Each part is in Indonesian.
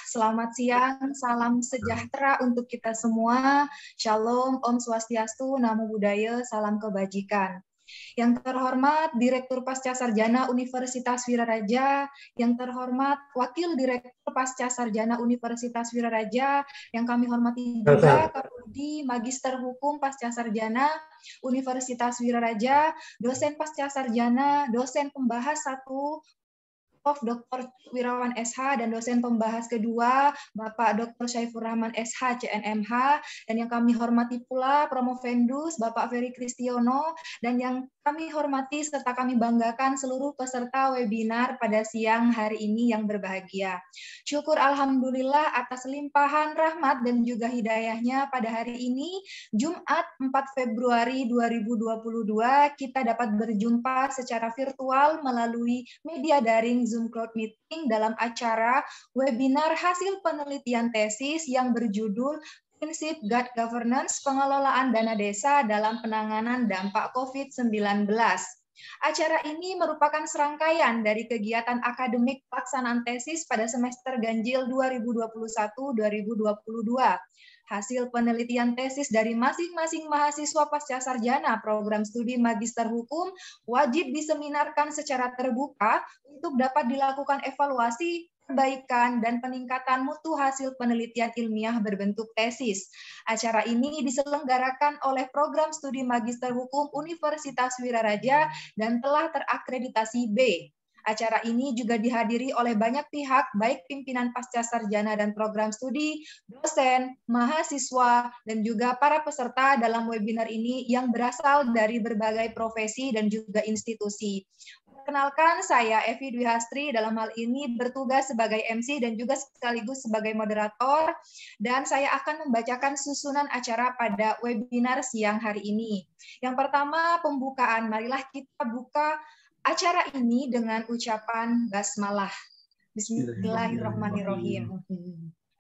Selamat siang, salam sejahtera untuk kita semua. Shalom, Om Swastiastu, Namo Buddhaya, salam kebajikan. Yang terhormat Direktur Pasca Sarjana Universitas Wiraraja, yang terhormat Wakil Direktur Pasca Sarjana Universitas Wiraraja, yang kami hormati juga Kapoldi Magister Hukum Pasca Sarjana Universitas Wiraraja, dosen Pasca Sarjana, dosen pembahas 1 Prof. Dr. Wirawan SH dan dosen pembahas kedua Bapak Dr. Syaifur Rahman SH CNMH, dan yang kami hormati pula Promovendus Bapak Ferry Kristiono, dan yang kami hormati serta kami banggakan seluruh peserta webinar pada siang hari ini yang berbahagia. Syukur Alhamdulillah atas limpahan rahmat dan juga hidayahnya pada hari ini, Jumat 4 Februari 2022, kita dapat berjumpa secara virtual melalui media daring Zoom Cloud Meeting dalam acara webinar hasil penelitian tesis yang berjudul Prinsip Good Governance Pengelolaan Dana Desa dalam Penanganan Dampak COVID-19. Acara ini merupakan serangkaian dari kegiatan akademik pelaksanaan tesis pada semester ganjil 2021-2022. Hasil penelitian tesis dari masing-masing mahasiswa pasca sarjana program studi Magister Hukum wajib diseminarkan secara terbuka untuk dapat dilakukan evaluasi, perbaikan, dan peningkatan mutu hasil penelitian ilmiah berbentuk tesis. Acara ini diselenggarakan oleh program studi Magister Hukum Universitas Wiraraja dan telah terakreditasi B. Acara ini juga dihadiri oleh banyak pihak, baik pimpinan pasca sarjana dan program studi, dosen, mahasiswa, dan juga para peserta dalam webinar ini yang berasal dari berbagai profesi dan juga institusi. Perkenalkan, saya Evi Dwi Hastri, dalam hal ini bertugas sebagai MC dan juga sekaligus sebagai moderator, dan saya akan membacakan susunan acara pada webinar siang hari ini. Yang pertama, pembukaan. Marilah kita buka acara ini dengan ucapan basmalah. Bismillahirrahmanirrahim.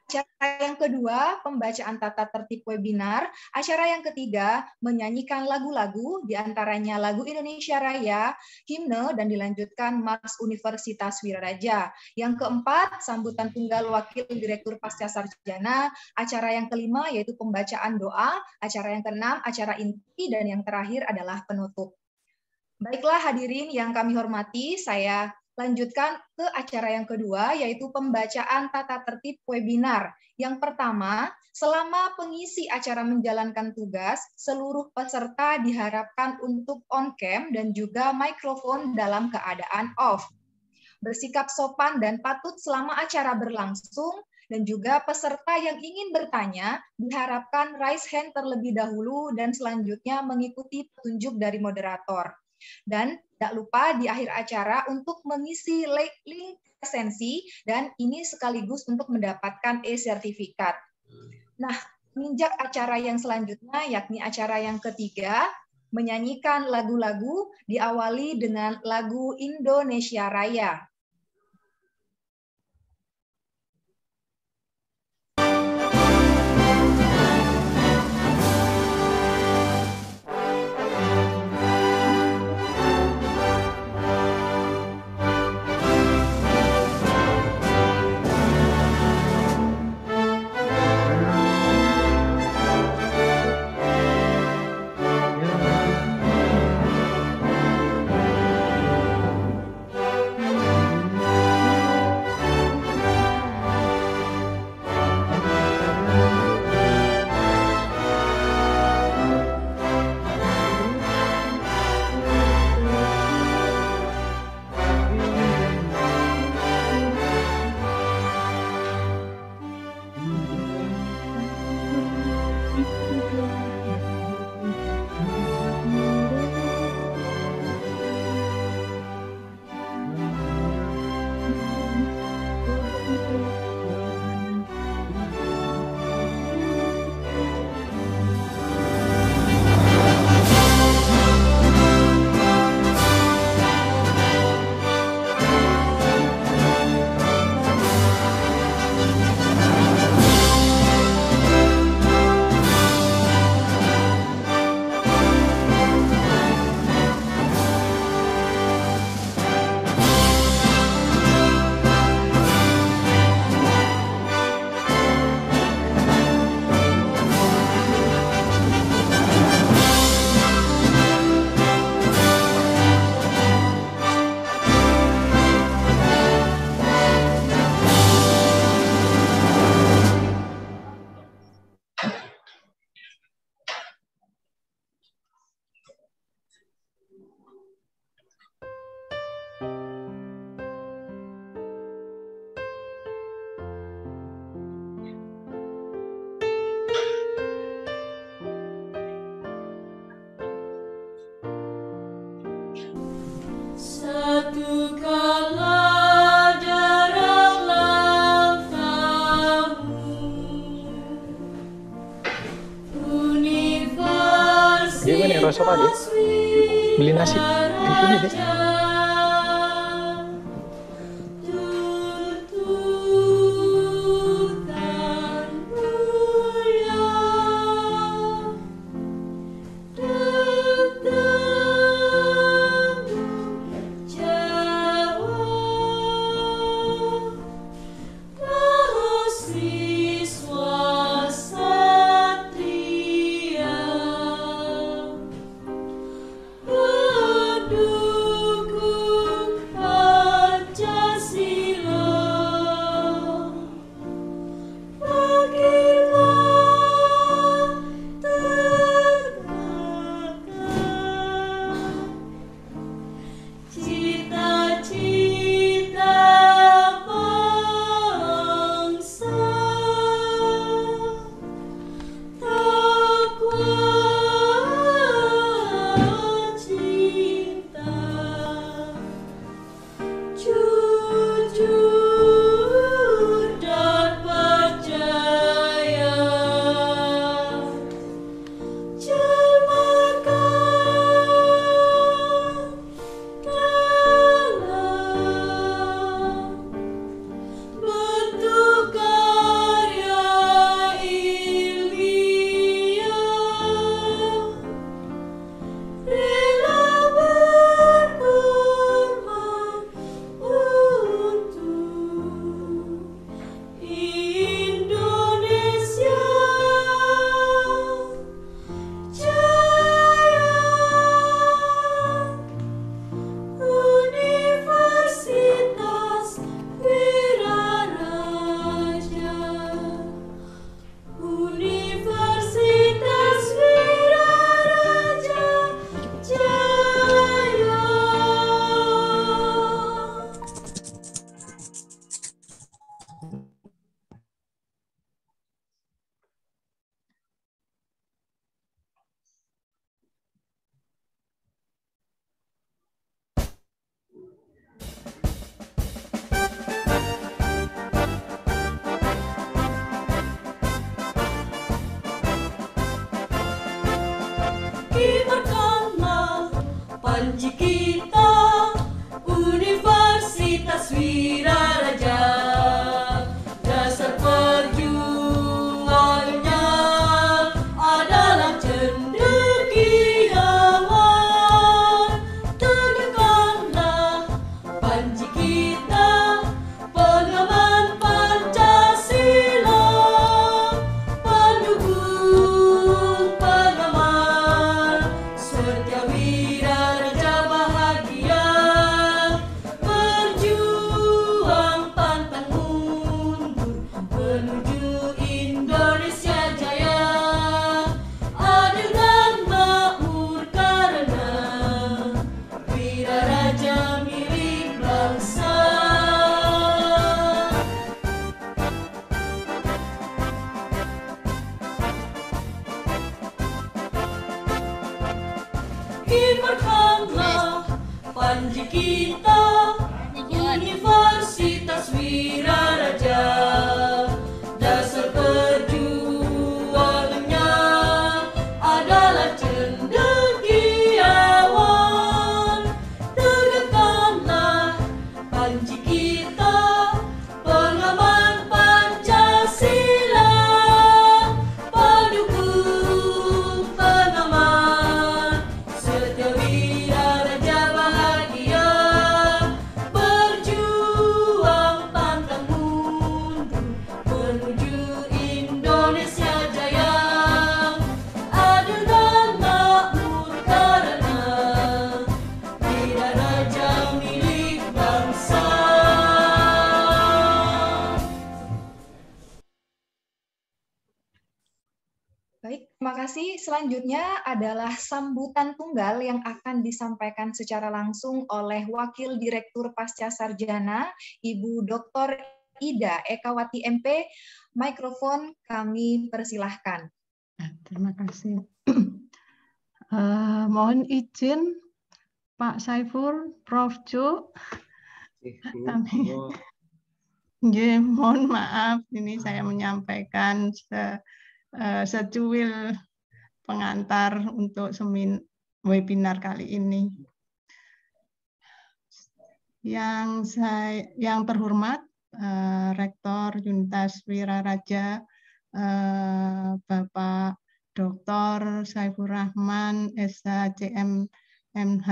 Acara yang kedua, pembacaan tata tertib webinar. Acara yang ketiga, menyanyikan lagu-lagu, diantaranya lagu Indonesia Raya, himne, dan dilanjutkan Mars Universitas Wiraraja. Yang keempat, sambutan tunggal Wakil Direktur Pasca Sarjana. Acara yang kelima, yaitu pembacaan doa. Acara yang keenam, acara inti, dan yang terakhir adalah penutup. Baiklah hadirin yang kami hormati, saya lanjutkan ke acara yang kedua, yaitu pembacaan tata tertib webinar. Yang pertama, selama pengisi acara menjalankan tugas, seluruh peserta diharapkan untuk on-cam dan juga mikrofon dalam keadaan off. Bersikap sopan dan patut selama acara berlangsung, dan juga peserta yang ingin bertanya diharapkan raise hand terlebih dahulu dan selanjutnya mengikuti petunjuk dari moderator. Dan tidak lupa di akhir acara untuk mengisi link presensi, dan ini sekaligus untuk mendapatkan e-sertifikat. Nah, menginjak acara yang selanjutnya, yakni acara yang ketiga, menyanyikan lagu-lagu, diawali dengan lagu Indonesia Raya. Mas apa deh? Beli nasi di sini deh. Kibarkanlah panji kita, Universitas Wiraraja. Dasar perjuangannya adalah cendekiawan. Tegakkanlah panji kita, pengaman Pancasila, pendukung pengaman Setia Wiraraja bahagia, berjuang pantang mundur menuju Indonesia jaya, adil dan makmur karena Wiraraja milik bangsa. Kibarkanlah panji kita, Universitas Wiraraja. Dasar perjuangannya adalah cendekiawan. Tegakkanlah panji kita, pengaman Pancasila, pendukung pengaman Setia Wiraraja bahagia, berjuang pantang mundur menuju Indonesia jaya, adil dan makmur karena Wiraraja milik bangsa. Baik, terima kasih. Selanjutnya adalah sambutan tunggal yang akan disampaikan secara langsung oleh Wakil Direktur Pasca Sarjana, Ibu Dr. Ida Ekawati MP. Mikrofon kami persilahkan. Terima kasih. Mohon izin Pak Saiful, Prof. Cu. Nggih, mohon maaf, ini saya menyampaikan secuil pengantar untuk webinar kali ini. Yang terhormat Rektor Universitas Wiraraja Bapak Dr. Saifur Rahman SHCM MH,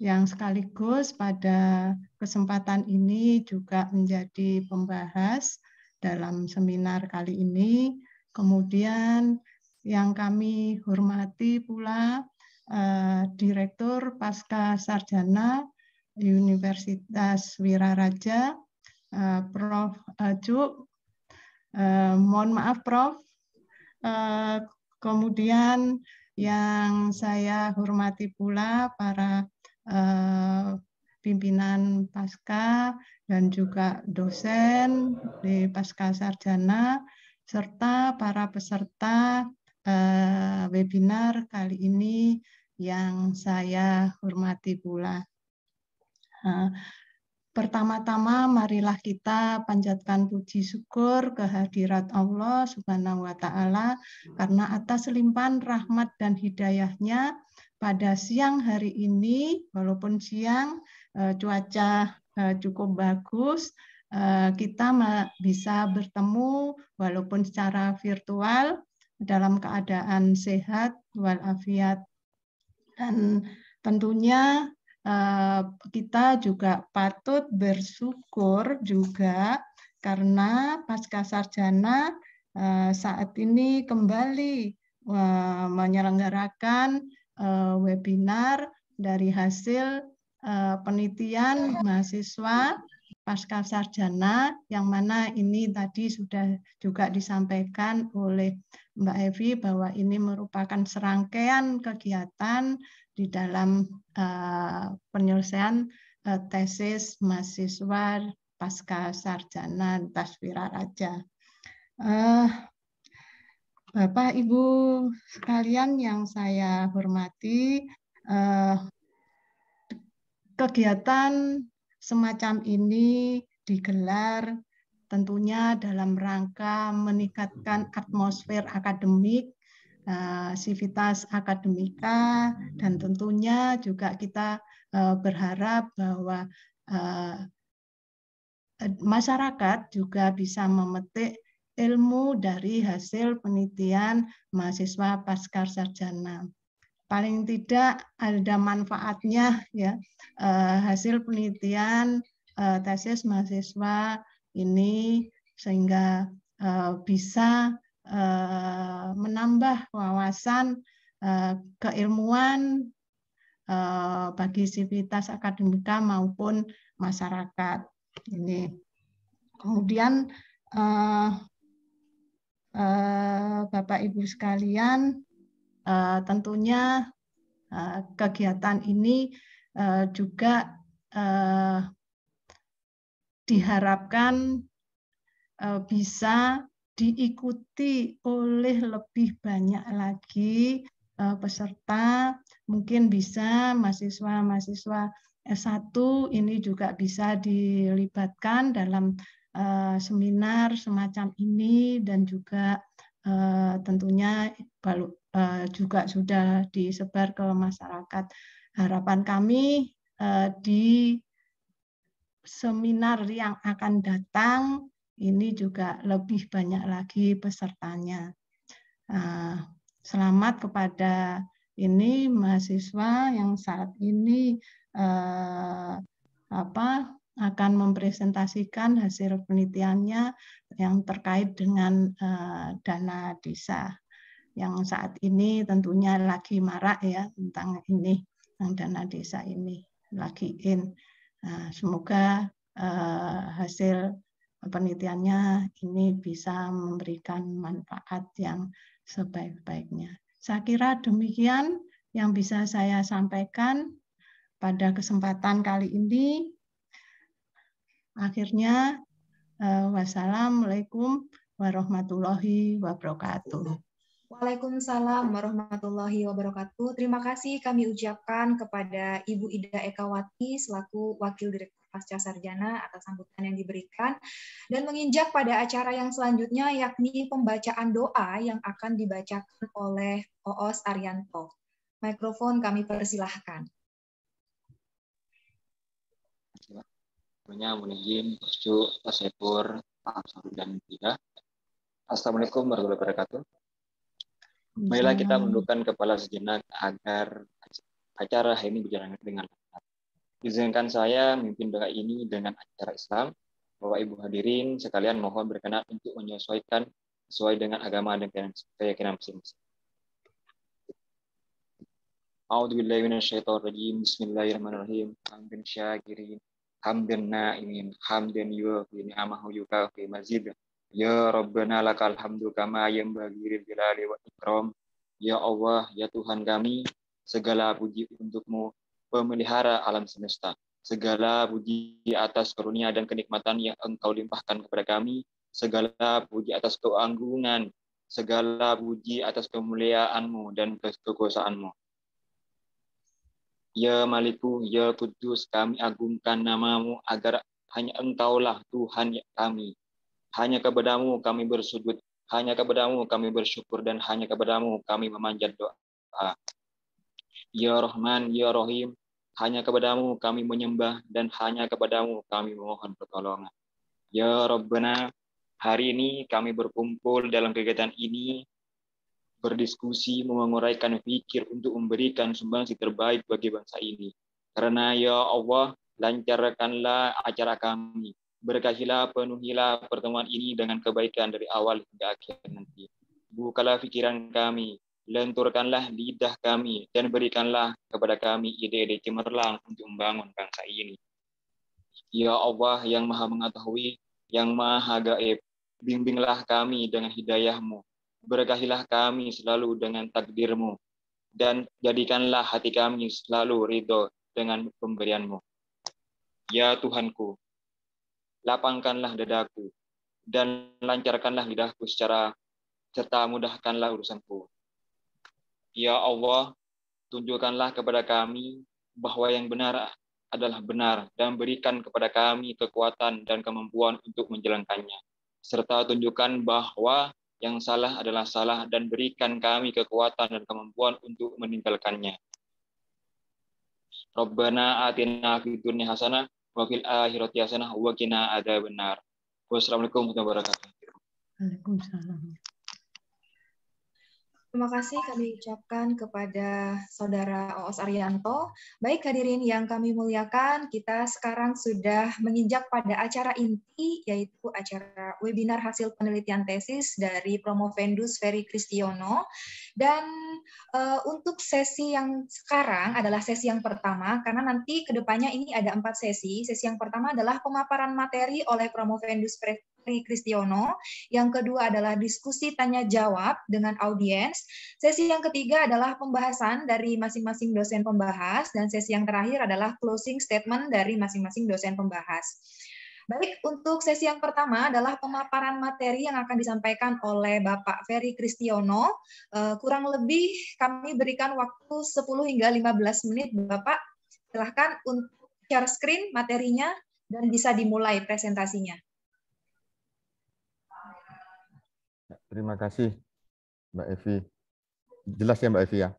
yang sekaligus pada kesempatan ini juga menjadi pembahas dalam seminar kali ini. Kemudian yang kami hormati pula Direktur Pasca Sarjana Universitas Wiraraja, Prof. Juk. Mohon maaf Prof. Kemudian yang saya hormati pula para pimpinan Pasca dan juga dosen di Pasca Sarjana, serta para peserta webinar kali ini yang saya hormati pula. Pertama-tama marilah kita panjatkan puji syukur kehadirat Allah Subhanahu wa Ta'ala karena atas limpahan rahmat dan hidayahnya pada siang hari ini, walaupun siang cuaca cukup bagus, kita bisa bertemu walaupun secara virtual dalam keadaan sehat walafiat. Dan tentunya kita juga patut bersyukur juga karena Pasca Sarjana saat ini kembali menyelenggarakan webinar dari hasil penelitian mahasiswa Pasca Sarjana, yang mana ini tadi sudah juga disampaikan oleh Mbak Evi bahwa ini merupakan serangkaian kegiatan di dalam penyelesaian tesis mahasiswa Pasca Sarjana Universitas Wiraraja. Bapak Ibu sekalian yang saya hormati, kegiatan semacam ini digelar tentunya dalam rangka meningkatkan atmosfer akademik, sivitas akademika, dan tentunya juga kita berharap bahwa masyarakat juga bisa memetik ilmu dari hasil penelitian mahasiswa pasca sarjana. Paling tidak ada manfaatnya ya hasil penelitian tesis mahasiswa ini, sehingga bisa menambah wawasan keilmuan bagi sivitas akademika maupun masyarakat. Ini kemudian Bapak Ibu sekalian, tentunya kegiatan ini juga diharapkan bisa diikuti oleh lebih banyak lagi peserta. Mungkin bisa mahasiswa-mahasiswa S1 ini juga bisa dilibatkan dalam seminar semacam ini, dan juga tentunya juga sudah disebar ke masyarakat. Harapan kami di seminar yang akan datang ini juga lebih banyak lagi pesertanya. Selamat kepada ini mahasiswa yang saat ini akan mempresentasikan hasil penelitiannya yang terkait dengan dana desa, yang saat ini tentunya lagi marak ya tentang ini, yang dana desa ini lagi in. Semoga hasil penelitiannya ini bisa memberikan manfaat yang sebaik-baiknya. Saya kira demikian yang bisa saya sampaikan pada kesempatan kali ini. Akhirnya, wassalamualaikum warahmatullahi wabarakatuh. Waalaikumsalam warahmatullahi wabarakatuh. Terima kasih kami ucapkan kepada Ibu Ida Ekawati selaku Wakil Direktur Pasca Sarjana atas sambutan yang diberikan, dan menginjak pada acara yang selanjutnya yakni pembacaan doa yang akan dibacakan oleh Oos Arianto. Mikrofon kami persilahkan. Sebelumnya mohon izin, Pak Sepur, Pak Ansar dan Tidak. Assalamualaikum warahmatullahi wabarakatuh. Marilah kita menundukkan kepala sejenak agar acara hari ini berjalan dengan lancar. Izinkan saya memimpin doa ini dengan acara Islam. Bapak Ibu hadirin sekalian mohon berkenan untuk menyesuaikan sesuai dengan agama dan keyakinan masing-masing. A'udzubillahi minasyaitonir rajim. Bismillahirrahmanirrahim. Hamdan syakirin, hamdan na'imin, hamdan yuwafi ni'amahu yukafi mazid. Ya Rabbana lakal hamdu kama yanbaghi lil jalali wal ikram. Ya Allah, ya Tuhan kami, segala puji untukmu, pemelihara alam semesta. Segala puji atas karunia dan kenikmatan yang Engkau limpahkan kepada kami. Segala puji atas keagungan, segala puji atas kemuliaan-Mu dan kekuasaan-Mu. Ya Maliku, ya Kudus, kami agungkan nama-Mu agar hanya Engkaulah Tuhan kami. Hanya kepadamu kami bersujud, hanya kepadamu kami bersyukur, dan hanya kepadamu kami memanjat doa. Ya Rahman, ya Rahim, hanya kepadamu kami menyembah, dan hanya kepadamu kami memohon pertolongan. Ya Rabbana, hari ini kami berkumpul dalam kegiatan ini, berdiskusi, menguraikan pikir untuk memberikan sumbangsi terbaik bagi bangsa ini. Karena ya Allah, lancarkanlah acara kami. Berkahilah, penuhilah pertemuan ini dengan kebaikan dari awal hingga akhir nanti. Bukalah pikiran kami, lenturkanlah lidah kami, dan berikanlah kepada kami ide-ide cemerlang untuk membangun bangsa ini. Ya Allah yang maha mengetahui, yang maha gaib, bimbinglah kami dengan hidayah-Mu. Berkahilah kami selalu dengan takdir-Mu, dan jadikanlah hati kami selalu ridho dengan pemberian-Mu. Ya Tuhanku, lapangkanlah dadaku, dan lancarkanlah lidahku serta mudahkanlah urusanku. Ya Allah, tunjukkanlah kepada kami bahwa yang benar adalah benar, dan berikan kepada kami kekuatan dan kemampuan untuk menjalankannya. Serta tunjukkan bahwa yang salah adalah salah, dan berikan kami kekuatan dan kemampuan untuk meninggalkannya. Rabbana atina fid dunya hasanah wa fil akhirati hasanah wa qina adzabannar. Wassalamualaikum warahmatullahi wabarakatuh. Waalaikumsalam. Terima kasih kami ucapkan kepada Saudara Oos Arianto. Baik hadirin yang kami muliakan, kita sekarang sudah menginjak pada acara inti, yaitu acara webinar hasil penelitian tesis dari Promovendus Ferry Kristiono. Dan untuk sesi yang sekarang adalah sesi yang pertama, karena nanti kedepannya ini ada 4 sesi. Sesi yang pertama adalah pemaparan materi oleh Promovendus Ferry Kristiono. Yang kedua adalah diskusi tanya jawab dengan audiens. Sesi yang ketiga adalah pembahasan dari masing-masing dosen pembahas, dan sesi yang terakhir adalah closing statement dari masing-masing dosen pembahas. Baik, untuk sesi yang pertama adalah pemaparan materi yang akan disampaikan oleh Bapak Ferry Kristiono. Kurang lebih kami berikan waktu 10 hingga 15 menit, Bapak. Silahkan untuk share screen materinya dan bisa dimulai presentasinya. Terima kasih, Mbak Evi. Jelas ya, Mbak Evi ya?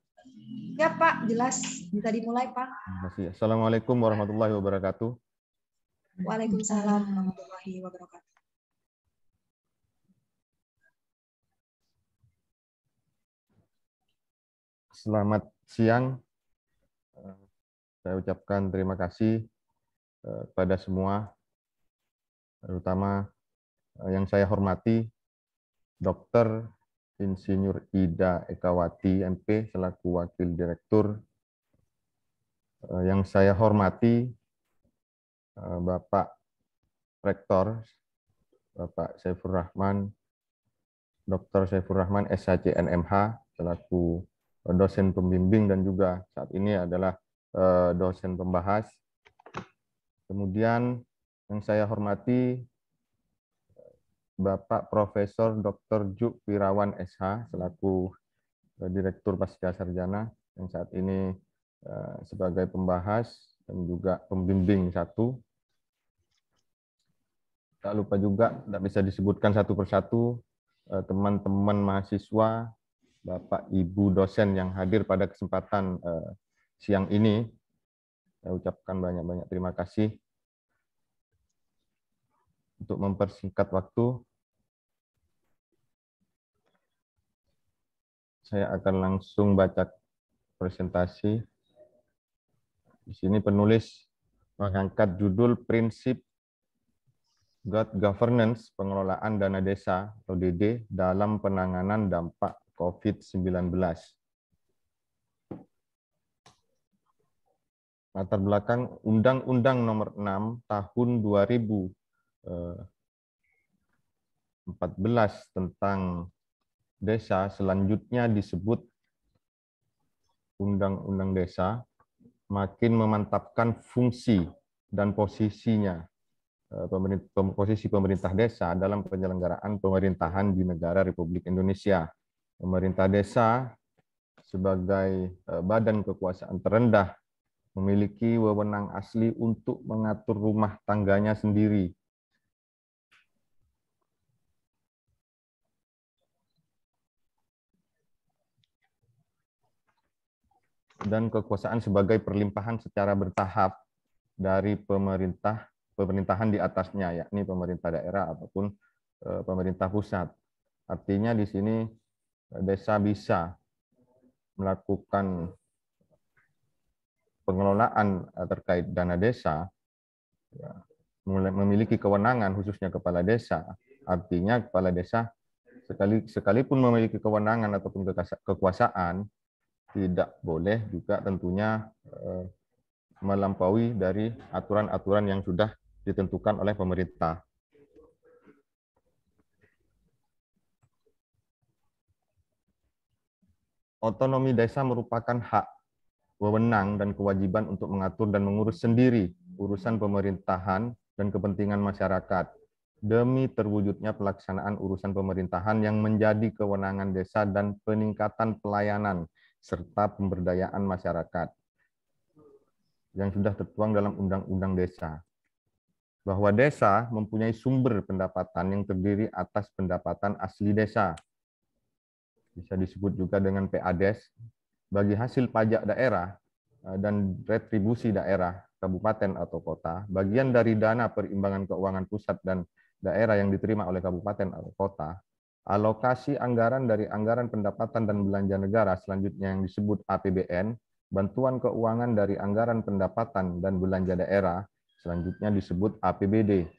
Ya, Pak. Jelas. Bisa dimulai, Pak. Terima kasih. Assalamualaikum warahmatullahi wabarakatuh. Waalaikumsalam warahmatullahi wabarakatuh. Selamat siang. Saya ucapkan terima kasih kepada semua, terutama yang saya hormati, Dr. Insinyur Ida Ekawati, MP, selaku Wakil Direktur. Yang saya hormati, Bapak Rektor, Bapak Saifur Rahman, Dr. Saifur Rahman, SHC NMH, selaku dosen pembimbing dan juga saat ini adalah dosen pembahas. Kemudian yang saya hormati, Bapak Profesor Dr. Juk Wirawan SH, selaku Direktur Pasca Sarjana, yang saat ini sebagai pembahas dan juga pembimbing 1. Tak lupa juga, tidak bisa disebutkan satu persatu, teman-teman mahasiswa, Bapak Ibu dosen yang hadir pada kesempatan siang ini. Saya ucapkan banyak-banyak terima kasih. Untuk mempersingkat waktu, saya akan langsung baca presentasi. Di sini penulis mengangkat judul Prinsip Good Governance Pengelolaan Dana Desa atau DD dalam penanganan dampak COVID-19. Latar belakang Undang-Undang Nomor 6 Tahun 2014 tentang desa, selanjutnya disebut Undang-Undang Desa, makin memantapkan fungsi dan posisinya posisi pemerintah desa dalam penyelenggaraan pemerintahan di negara Republik Indonesia. Pemerintah desa sebagai badan kekuasaan terendah memiliki wewenang asli untuk mengatur rumah tangganya sendiri. Dan kekuasaan sebagai perlimpahan secara bertahap dari pemerintahan di atasnya, yakni pemerintah daerah ataupun pemerintah pusat. Artinya di sini desa bisa melakukan pengelolaan terkait dana desa, memiliki kewenangan khususnya kepala desa. Artinya kepala desa sekalipun memiliki kewenangan ataupun kekuasaan, tidak boleh juga tentunya melampaui dari aturan-aturan yang sudah ditentukan oleh pemerintah. Otonomi desa merupakan hak, wewenang, dan kewajiban untuk mengatur dan mengurus sendiri urusan pemerintahan dan kepentingan masyarakat demi terwujudnya pelaksanaan urusan pemerintahan yang menjadi kewenangan desa dan peningkatan pelayanan serta pemberdayaan masyarakat yang sudah tertuang dalam Undang-Undang Desa. Bahwa desa mempunyai sumber pendapatan yang terdiri atas pendapatan asli desa, bisa disebut juga dengan PADES, bagi hasil pajak daerah dan retribusi daerah, kabupaten atau kota, bagian dari dana perimbangan keuangan pusat dan daerah yang diterima oleh kabupaten atau kota, alokasi anggaran dari anggaran pendapatan dan belanja negara selanjutnya yang disebut APBN, bantuan keuangan dari anggaran pendapatan dan belanja daerah selanjutnya disebut APBD,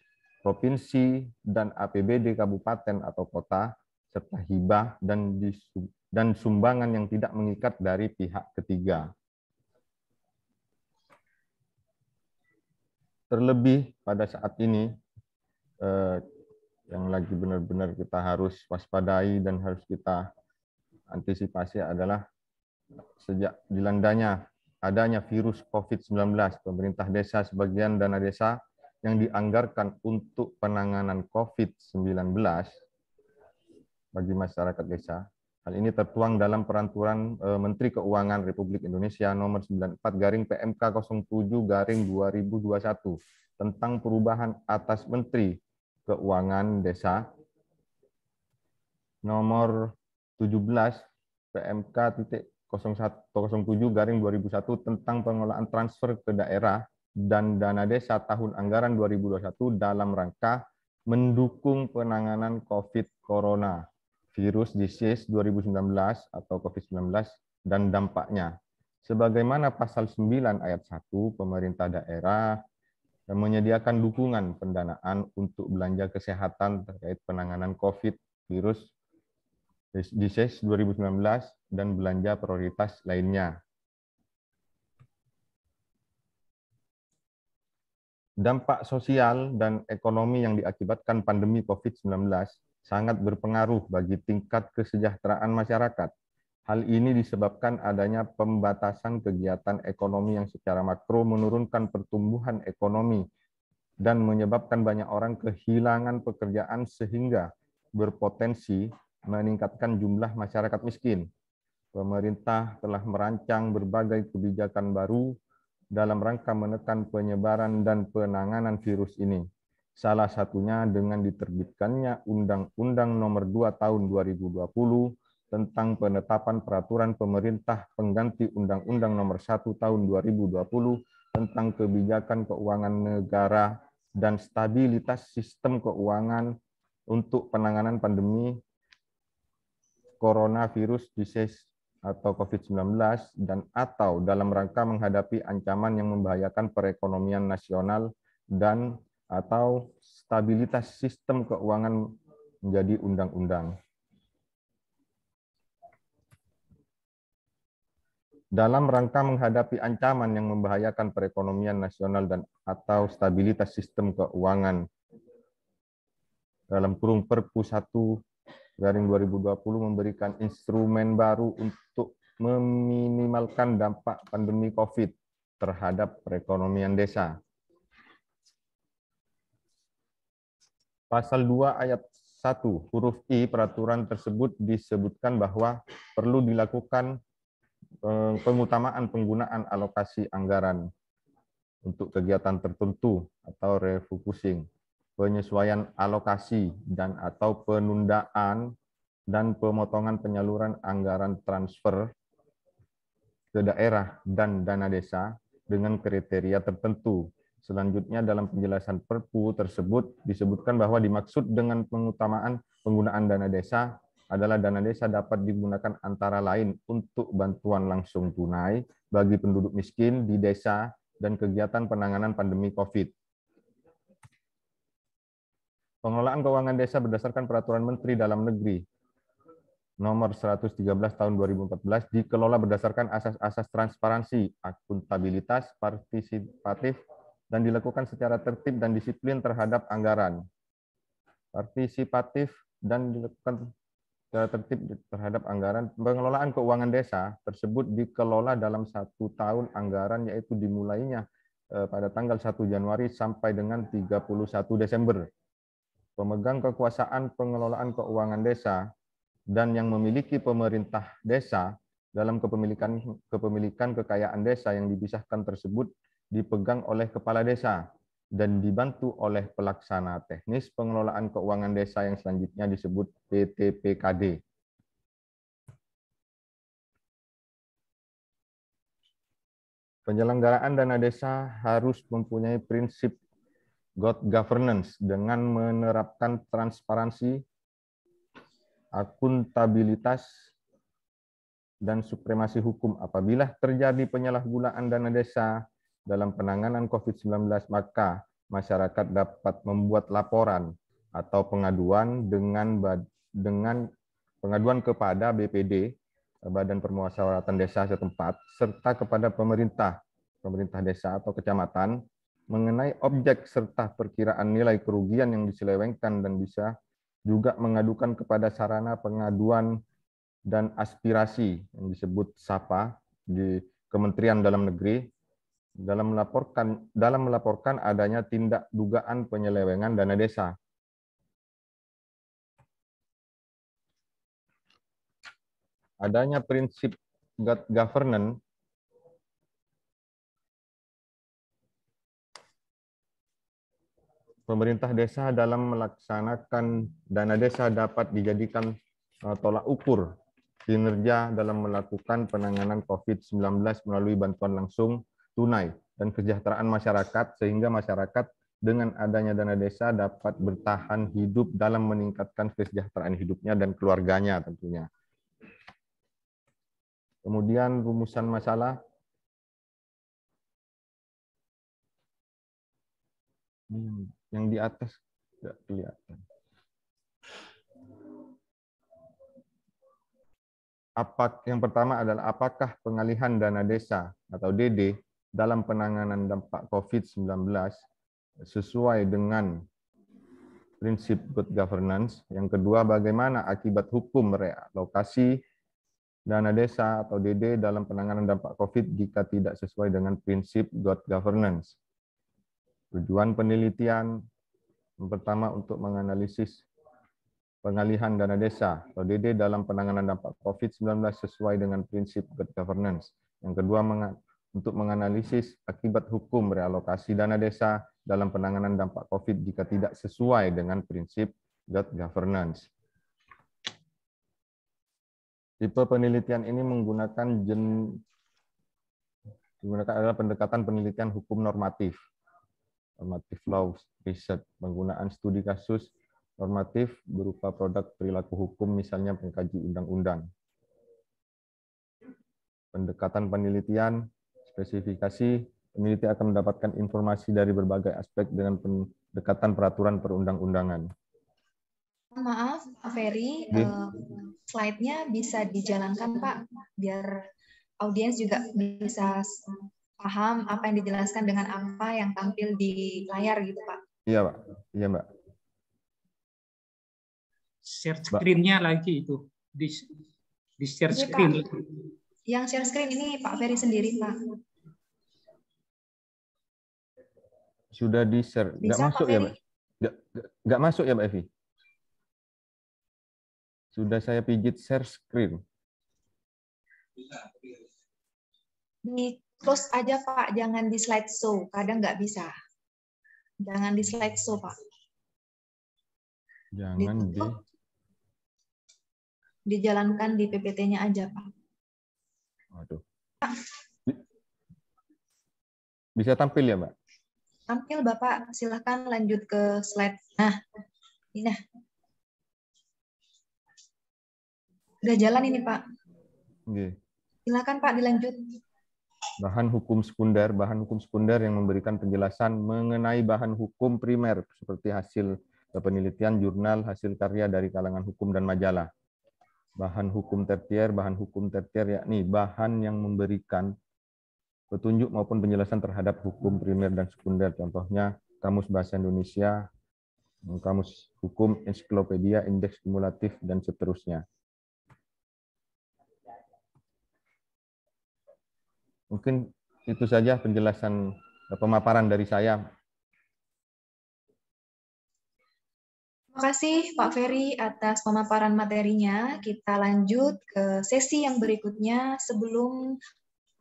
provinsi dan APBD kabupaten atau kota, serta hibah dan sumbangan yang tidak mengikat dari pihak ketiga. Terlebih pada saat ini, yang lagi benar-benar kita harus waspadai dan harus kita antisipasi adalah sejak dilandanya adanya virus COVID-19, pemerintah desa sebagian dana desa yang dianggarkan untuk penanganan COVID-19 bagi masyarakat desa. Hal ini tertuang dalam Peraturan Menteri Keuangan Republik Indonesia Nomor 94/PMK 07/2021 tentang perubahan atas Menteri Keuangan Desa Nomor 17 PMK.07/2001 tentang pengelolaan transfer ke daerah dan dana desa tahun anggaran 2021 dalam rangka mendukung penanganan COVID Corona virus disease 2019 atau COVID-19 dan dampaknya. Sebagaimana pasal 9 ayat 1, pemerintah daerah menyediakan dukungan pendanaan untuk belanja kesehatan terkait penanganan COVID virus disease 2019 dan belanja prioritas lainnya. Dampak sosial dan ekonomi yang diakibatkan pandemi COVID-19 sangat berpengaruh bagi tingkat kesejahteraan masyarakat. Hal ini disebabkan adanya pembatasan kegiatan ekonomi yang secara makro menurunkan pertumbuhan ekonomi dan menyebabkan banyak orang kehilangan pekerjaan sehingga berpotensi meningkatkan jumlah masyarakat miskin. Pemerintah telah merancang berbagai kebijakan baru dalam rangka menekan penyebaran dan penanganan virus ini. salah satunya dengan diterbitkannya Undang-Undang Nomor 2 Tahun 2020 tentang penetapan peraturan pemerintah pengganti Undang-Undang Nomor 1 Tahun 2020 tentang kebijakan keuangan negara dan stabilitas sistem keuangan untuk penanganan pandemi coronavirus disease atau COVID-19 dan atau dalam rangka menghadapi ancaman yang membahayakan perekonomian nasional dan atau stabilitas sistem keuangan menjadi undang-undang. Dalam rangka menghadapi ancaman yang membahayakan perekonomian nasional dan atau stabilitas sistem keuangan dalam kurung Perpu 1/2020 memberikan instrumen baru untuk meminimalkan dampak pandemi COVID terhadap perekonomian desa. Pasal 2 ayat 1 huruf I peraturan tersebut disebutkan bahwa perlu dilakukan pengutamaan penggunaan alokasi anggaran untuk kegiatan tertentu atau refocusing, penyesuaian alokasi dan atau penundaan dan pemotongan penyaluran anggaran transfer ke daerah dan dana desa dengan kriteria tertentu. Selanjutnya dalam penjelasan Perpu tersebut disebutkan bahwa dimaksud dengan pengutamaan penggunaan dana desa adalah dana desa dapat digunakan antara lain untuk bantuan langsung tunai bagi penduduk miskin di desa dan kegiatan penanganan pandemi COVID. Pengelolaan keuangan desa berdasarkan Peraturan Menteri Dalam Negeri Nomor 113 Tahun 2014 dikelola berdasarkan asas-asas transparansi, akuntabilitas, partisipatif, dan dilakukan secara tertib dan disiplin terhadap anggaran. Partisipatif dan dilakukan secara tertib terhadap anggaran. Pengelolaan keuangan desa tersebut dikelola dalam 1 tahun anggaran, yaitu dimulainya pada tanggal 1 Januari sampai dengan 31 Desember. Pemegang kekuasaan pengelolaan keuangan desa dan yang memiliki pemerintah desa dalam kepemilikan kekayaan desa yang dipisahkan tersebut dipegang oleh kepala desa dan dibantu oleh pelaksana teknis pengelolaan keuangan desa yang selanjutnya disebut PTPKD. Penyelenggaraan dana desa harus mempunyai prinsip good governance dengan menerapkan transparansi, akuntabilitas, dan supremasi hukum. Apabila terjadi penyalahgunaan dana desa dalam penanganan COVID-19, maka masyarakat dapat membuat laporan atau pengaduan dengan pengaduan kepada BPD, Badan Permusyawaratan Desa setempat, serta kepada pemerintah desa atau kecamatan mengenai objek serta perkiraan nilai kerugian yang diselewengkan, dan bisa juga mengadukan kepada sarana pengaduan dan aspirasi yang disebut SAPA di Kementerian Dalam Negeri dalam melaporkan adanya tindak dugaan penyelewengan dana desa. Adanya prinsip good governance pemerintah desa dalam melaksanakan dana desa dapat dijadikan tolak ukur kinerja dalam melakukan penanganan COVID-19 melalui bantuan langsung tunai dan kesejahteraan masyarakat, sehingga masyarakat dengan adanya dana desa dapat bertahan hidup dalam meningkatkan kesejahteraan hidupnya dan keluarganya tentunya. Kemudian rumusan masalah. Yang di atas tidak kelihatan. Yang pertama adalah apakah pengalihan dana desa atau DD dalam penanganan dampak COVID-19 sesuai dengan prinsip good governance. Yang kedua, bagaimana akibat hukum realokasi dana desa atau DD dalam penanganan dampak COVID jika tidak sesuai dengan prinsip good governance. Tujuan penelitian yang pertama untuk menganalisis pengalihan dana desa atau DD dalam penanganan dampak COVID-19 sesuai dengan prinsip good governance. Yang kedua, untuk menganalisis akibat hukum realokasi dana desa dalam penanganan dampak COVID jika tidak sesuai dengan prinsip good governance. Tipe penelitian ini menggunakan adalah pendekatan penelitian hukum normatif law research, penggunaan studi kasus normatif berupa produk perilaku hukum, misalnya pengkaji undang-undang. Pendekatan penelitian, spesifikasi, peneliti akan mendapatkan informasi dari berbagai aspek dengan pendekatan peraturan perundang-undangan. Maaf, Pak Ferry, slide-nya bisa dijalankan, Pak, biar audiens juga bisa paham apa yang dijelaskan dengan apa yang tampil di layar gitu, Pak. Iya, Pak. Iya, Mbak. Share screen-nya lagi itu. Di share screen. Yang share screen ini Pak Ferry sendiri, Pak. Sudah di-share. Nggak masuk ya, Mbak? Nggak masuk ya, Mbak Evi? Sudah saya pijit share screen. Di close aja, Pak. Jangan di slideshow. Kadang nggak bisa. Jangan di slideshow, Pak. Jangan dijalankan di PPT-nya aja, Pak. Waduh. Bisa tampil ya, Mbak? Tampil, Bapak. Silahkan lanjut ke slide. Nah, ini. Udah jalan ini, Pak. Oke. Silakan, Pak, dilanjut. Bahan hukum sekunder yang memberikan penjelasan mengenai bahan hukum primer seperti hasil penelitian, jurnal, hasil karya dari kalangan hukum dan majalah. Bahan hukum tertier yakni bahan yang memberikan petunjuk maupun penjelasan terhadap hukum primer dan sekunder. Contohnya Kamus Bahasa Indonesia, Kamus Hukum, Ensiklopedia, Indeks Kumulatif, dan seterusnya. Mungkin itu saja penjelasan pemaparan dari saya. Terima kasih Pak Ferry atas pemaparan materinya. Kita lanjut ke sesi yang berikutnya. Sebelum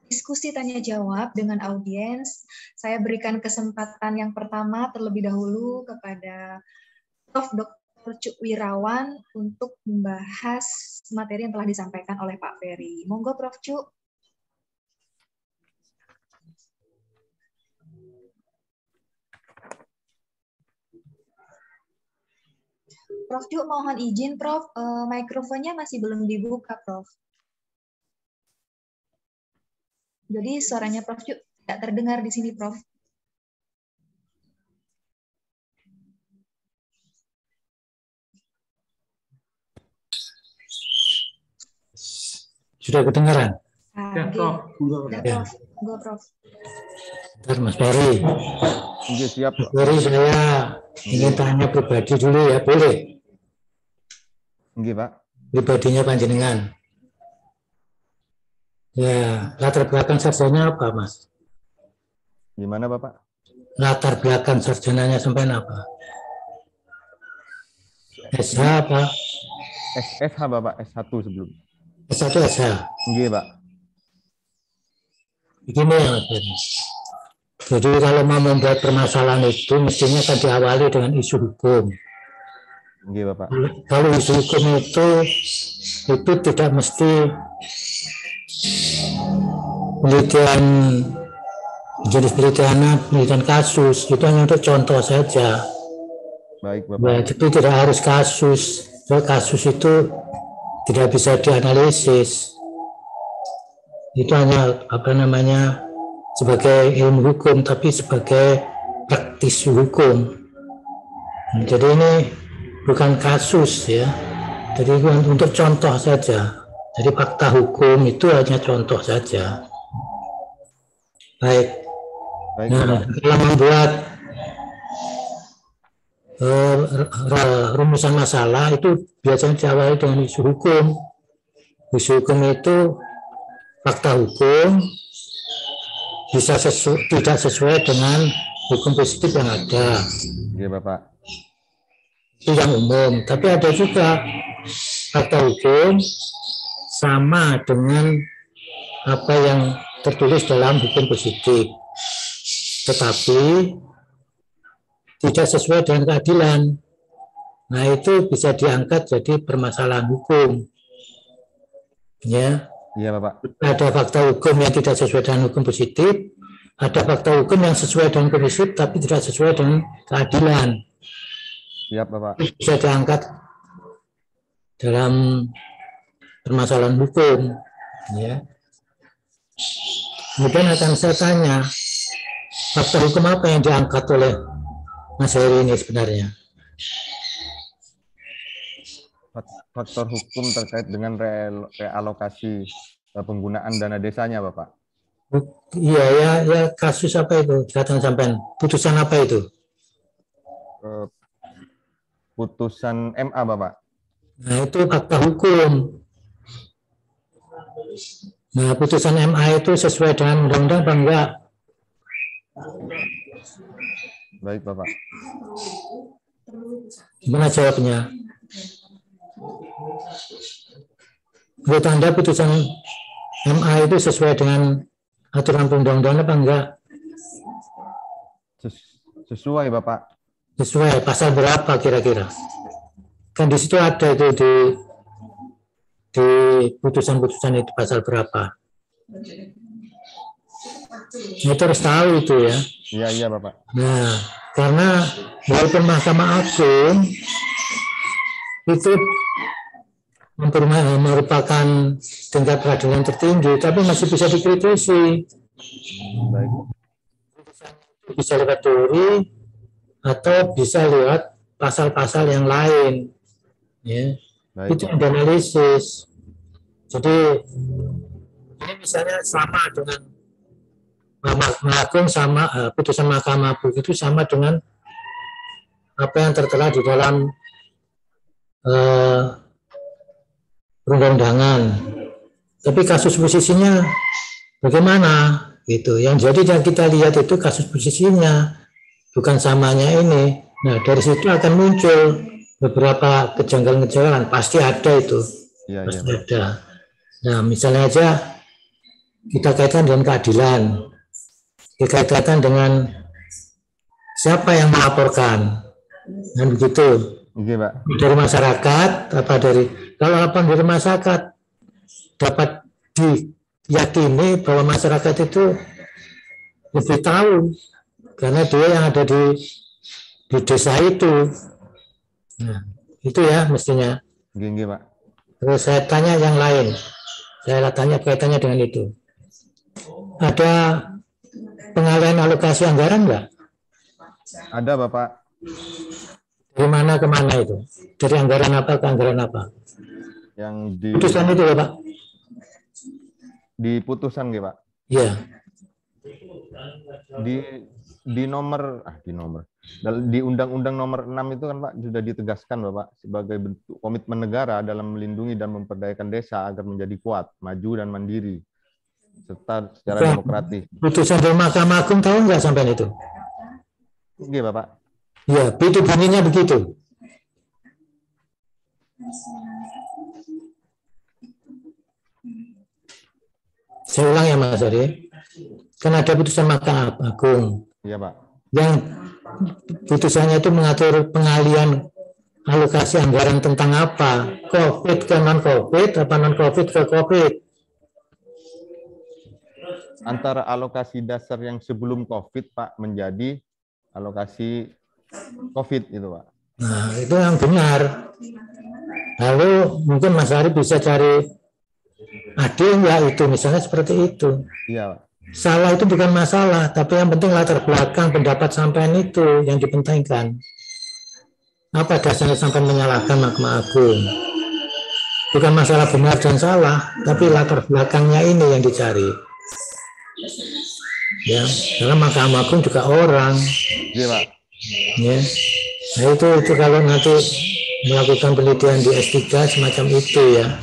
diskusi tanya jawab dengan audiens, saya berikan kesempatan yang pertama terlebih dahulu kepada Prof. Dr. Cuk Wirawan untuk membahas materi yang telah disampaikan oleh Pak Ferry. Monggo Prof. Cuk. Prof. Cuk, mohon izin, Prof. Mikrofonnya masih belum dibuka, Prof. Jadi suaranya Prof. Cuk tidak terdengar di sini, Prof. Sudah kedengaran? Ya, Prof. Enggak, Prof. Bentar, Mas Ferry. Siap. Mas Ferry, saya ingin tanya pribadi dulu ya, boleh? Nggih, Pak. Pribadinya panjenengan. Ya, latar belakang sarjana apa, Mas? Gimana, Bapak? Latar belakang sarjananya sampai apa? SH apa? SH, Bapak. S1 sebelum. S1 SH. Nggih, Pak. Begini ya, Mas Ferry. Jadi kalau mau membuat permasalahan itu, mestinya akan diawali dengan isu hukum. Nggih, Bapak. Kalau isu hukum itu tidak mesti penelitian jenis penelitian kasus, itu hanya untuk contoh saja. Baik, Bapak. Nah, itu tidak harus kasus. Kasus itu tidak bisa dianalisis. Itu hanya sebagai ilmu hukum, tapi sebagai praktisi hukum. Jadi ini bukan kasus ya. Jadi untuk contoh saja. Jadi fakta hukum itu hanya contoh saja. Baik. Nah, dalam membuat rumusan masalah itu biasanya diawali dengan isu hukum. Isu hukum itu fakta hukum bisa tidak sesuai dengan hukum positif yang ada. Iya, Bapak. Itu yang umum. Tapi ada juga fakta hukum sama dengan apa yang tertulis dalam hukum positif. Tetapi tidak sesuai dengan keadilan. Nah, itu bisa diangkat jadi permasalahan hukum. Ya. Iya, Bapak. Ada fakta hukum yang tidak sesuai dengan hukum positif, ada fakta hukum yang sesuai dengan hukum positif tapi tidak sesuai dengan keadilan. Siap, Bapak. Itu bisa diangkat dalam permasalahan hukum. Ya. Kemudian akan saya tanya, fakta hukum apa yang diangkat oleh Mas Heri ini sebenarnya? Faktor hukum terkait dengan realokasi penggunaan dana desanya, Bapak. Iya, ya kasus apa itu? Katakan sampean, putusan apa itu? Putusan MA, Bapak. Nah, itu fakta hukum. Nah, putusan MA itu sesuai dengan undang-undang apa enggak? Baik, Bapak. Gimana jawabnya? Menurut Anda putusan MA itu sesuai dengan aturan perundang-undangan apa enggak? Sesuai, Bapak. Sesuai. Pasal berapa kira-kira? Kan di situ ada itu di putusan-putusan itu pasal berapa? Itu harus tahu itu ya. Iya, Bapak. Nah, karena walaupun Mahkamah Agung itu merupakan tingkat peradilan tertinggi, tapi masih bisa dikritisi. Baik. Bisa lewat teori atau bisa lewat pasal-pasal yang lain. Ya. Baik. Itu analisis. Jadi ini misalnya sama dengan Mahkamah Agung sama putusan Mahkamah Agung itu sama dengan apa yang tertera di dalam perundang-undangan. Tapi kasus posisinya bagaimana? Gitu. Yang jadi yang kita lihat itu kasus posisinya, bukan samanya ini. Nah, dari situ akan muncul beberapa kejanggalan-kejanggalan. Pasti ada itu. Iya, Pasti iya. ada. Nah, misalnya aja kita kaitkan dengan keadilan. Kita kaitkan dengan siapa yang melaporkan. Dan begitu. Oke, Pak. Dari masyarakat, apa dari kalau laporan dari masyarakat dapat diyakini bahwa masyarakat itu lebih tahu karena dia yang ada di desa itu. Nah, itu ya mestinya. Oke, Pak. Terus saya tanya yang lain. Saya tanya kaitannya dengan itu. Ada pengalihan alokasi anggaran enggak? Ada, Bapak. Dari mana ke mana itu? Dari anggaran apa ke anggaran apa? Yang di Putusan itu ya, Pak? Di putusan, nggih, Pak. Iya. Di nomor di Undang-Undang Nomor 6 itu kan, Pak, sudah ditegaskan, Bapak, sebagai bentuk komitmen negara dalam melindungi dan memperdayakan desa agar menjadi kuat, maju dan mandiri serta secara demokratis. Putusan dari Mahkamah Agung tahu nggak sampai itu? Oke, Bapak. Ya, itu bunyinya begitu. Saya ulang ya, Mas Ari. Kan ada putusan Mahkamah Agung. Iya, Pak. Yang putusannya itu mengatur pengalian alokasi anggaran tentang apa? COVID ke non-COVID, apa non-COVID ke COVID? Antara alokasi dasar yang sebelum COVID, Pak, menjadi alokasi COVID itu, Pak. Nah, itu yang benar. Lalu mungkin Mas Ari bisa cari adil nggak itu, misalnya seperti itu. Iya, Pak. Salah itu bukan masalah, tapi yang penting latar belakang pendapat sampean itu yang dipentingkan. Apa dasarnya sampean menyalahkan Mahkamah Agung? Bukan masalah benar dan salah, tapi latar belakangnya ini yang dicari. Ya, karena Mahkamah Agung juga orang. Iya, Pak. Ya. Nah, itu kalau nanti melakukan penelitian di S3 semacam itu ya.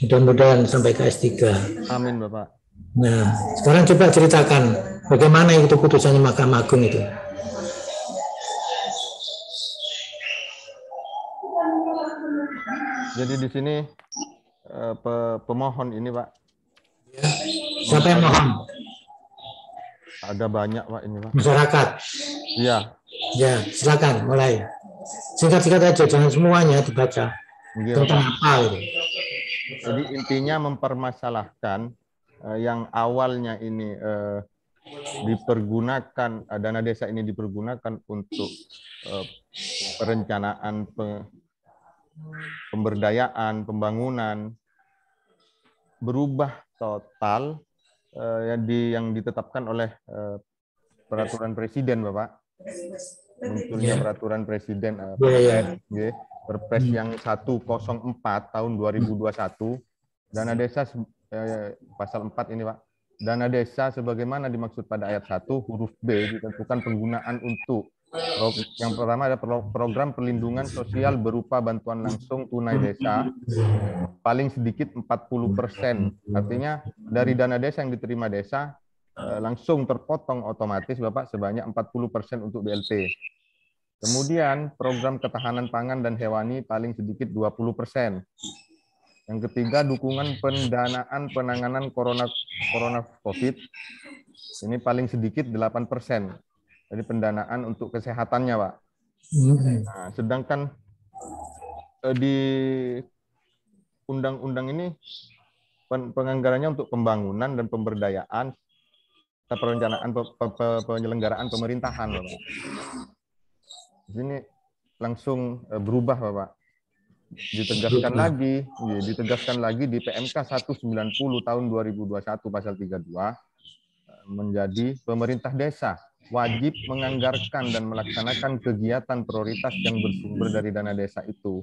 Mudah-mudahan sampai ke S3. Amin, Bapak. Nah, sekarang coba ceritakan bagaimana itu putusannya Mahkamah Agung itu. Jadi di sini pemohon ini, Pak. Siapa yang mohon? Ada banyak, Pak, ini, Pak. Masyarakat. Iya, Ya, silakan mulai. Singkat-singkat aja, jangan semuanya dibaca. Nggih, Tentang Bapak. apa itu? Jadi intinya mempermasalahkan yang awalnya ini dipergunakan, dana desa ini dipergunakan untuk perencanaan pemberdayaan, pembangunan, berubah total yang ditetapkan oleh peraturan presiden, Bapak. Munculnya peraturan presiden Perpres yang 104 tahun 2021, dana desa pasal 4 ini, Pak. Dana desa sebagaimana dimaksud pada ayat 1 huruf B ditentukan penggunaan untuk yang pertama ada program perlindungan sosial berupa bantuan langsung tunai desa paling sedikit 40%. Artinya dari dana desa yang diterima desa langsung terpotong otomatis, Bapak, sebanyak 40% untuk BLT. Kemudian program ketahanan pangan dan hewani paling sedikit 20%. Yang ketiga, dukungan pendanaan penanganan corona COVID ini paling sedikit 8%. Jadi pendanaan untuk kesehatannya, Pak. Nah, sedangkan di undang-undang ini penganggarannya untuk pembangunan dan pemberdayaan perencanaan penyelenggaraan pemerintahan, Bapak. Di sini langsung berubah, Bapak. Ditegaskan lagi di PMK 190 tahun 2021 pasal 32 menjadi pemerintah desa wajib menganggarkan dan melaksanakan kegiatan prioritas yang bersumber dari dana desa itu.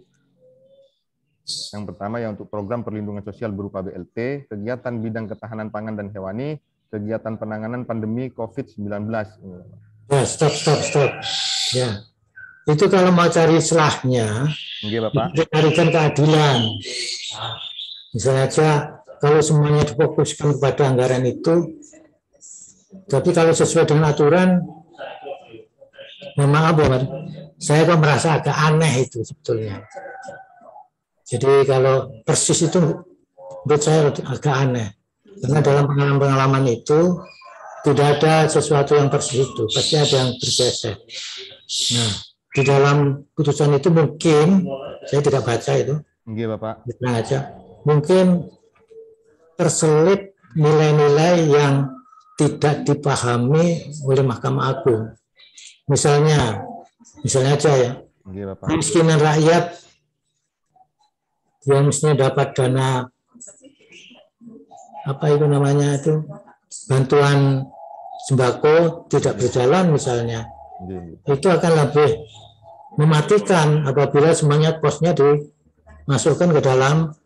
Yang pertama ya untuk program perlindungan sosial berupa BLT, kegiatan bidang ketahanan pangan dan hewani, kegiatan penanganan pandemi COVID-19. Ya, stop. Ya. Itu kalau mau cari celahnya, carikan keadilan. Misalnya aja, kalau semuanya difokuskan kepada anggaran itu, tapi kalau sesuai dengan aturan, memang saya kok merasa agak aneh itu sebetulnya. Jadi kalau persis itu, menurut saya agak aneh. Karena dalam pengalaman itu, tidak ada sesuatu yang persis itu, pasti ada yang bergeser. Nah, di dalam putusan itu mungkin saya tidak baca itu, Bapak. Aja, mungkin terselip nilai-nilai yang tidak dipahami oleh Mahkamah Agung. Misalnya aja ya, kemiskinan rakyat yang mestinya dapat dana apa itu namanya itu bantuan sembako tidak berjalan misalnya, itu akan lebih mematikan apabila semuanya posnya dimasukkan ke dalam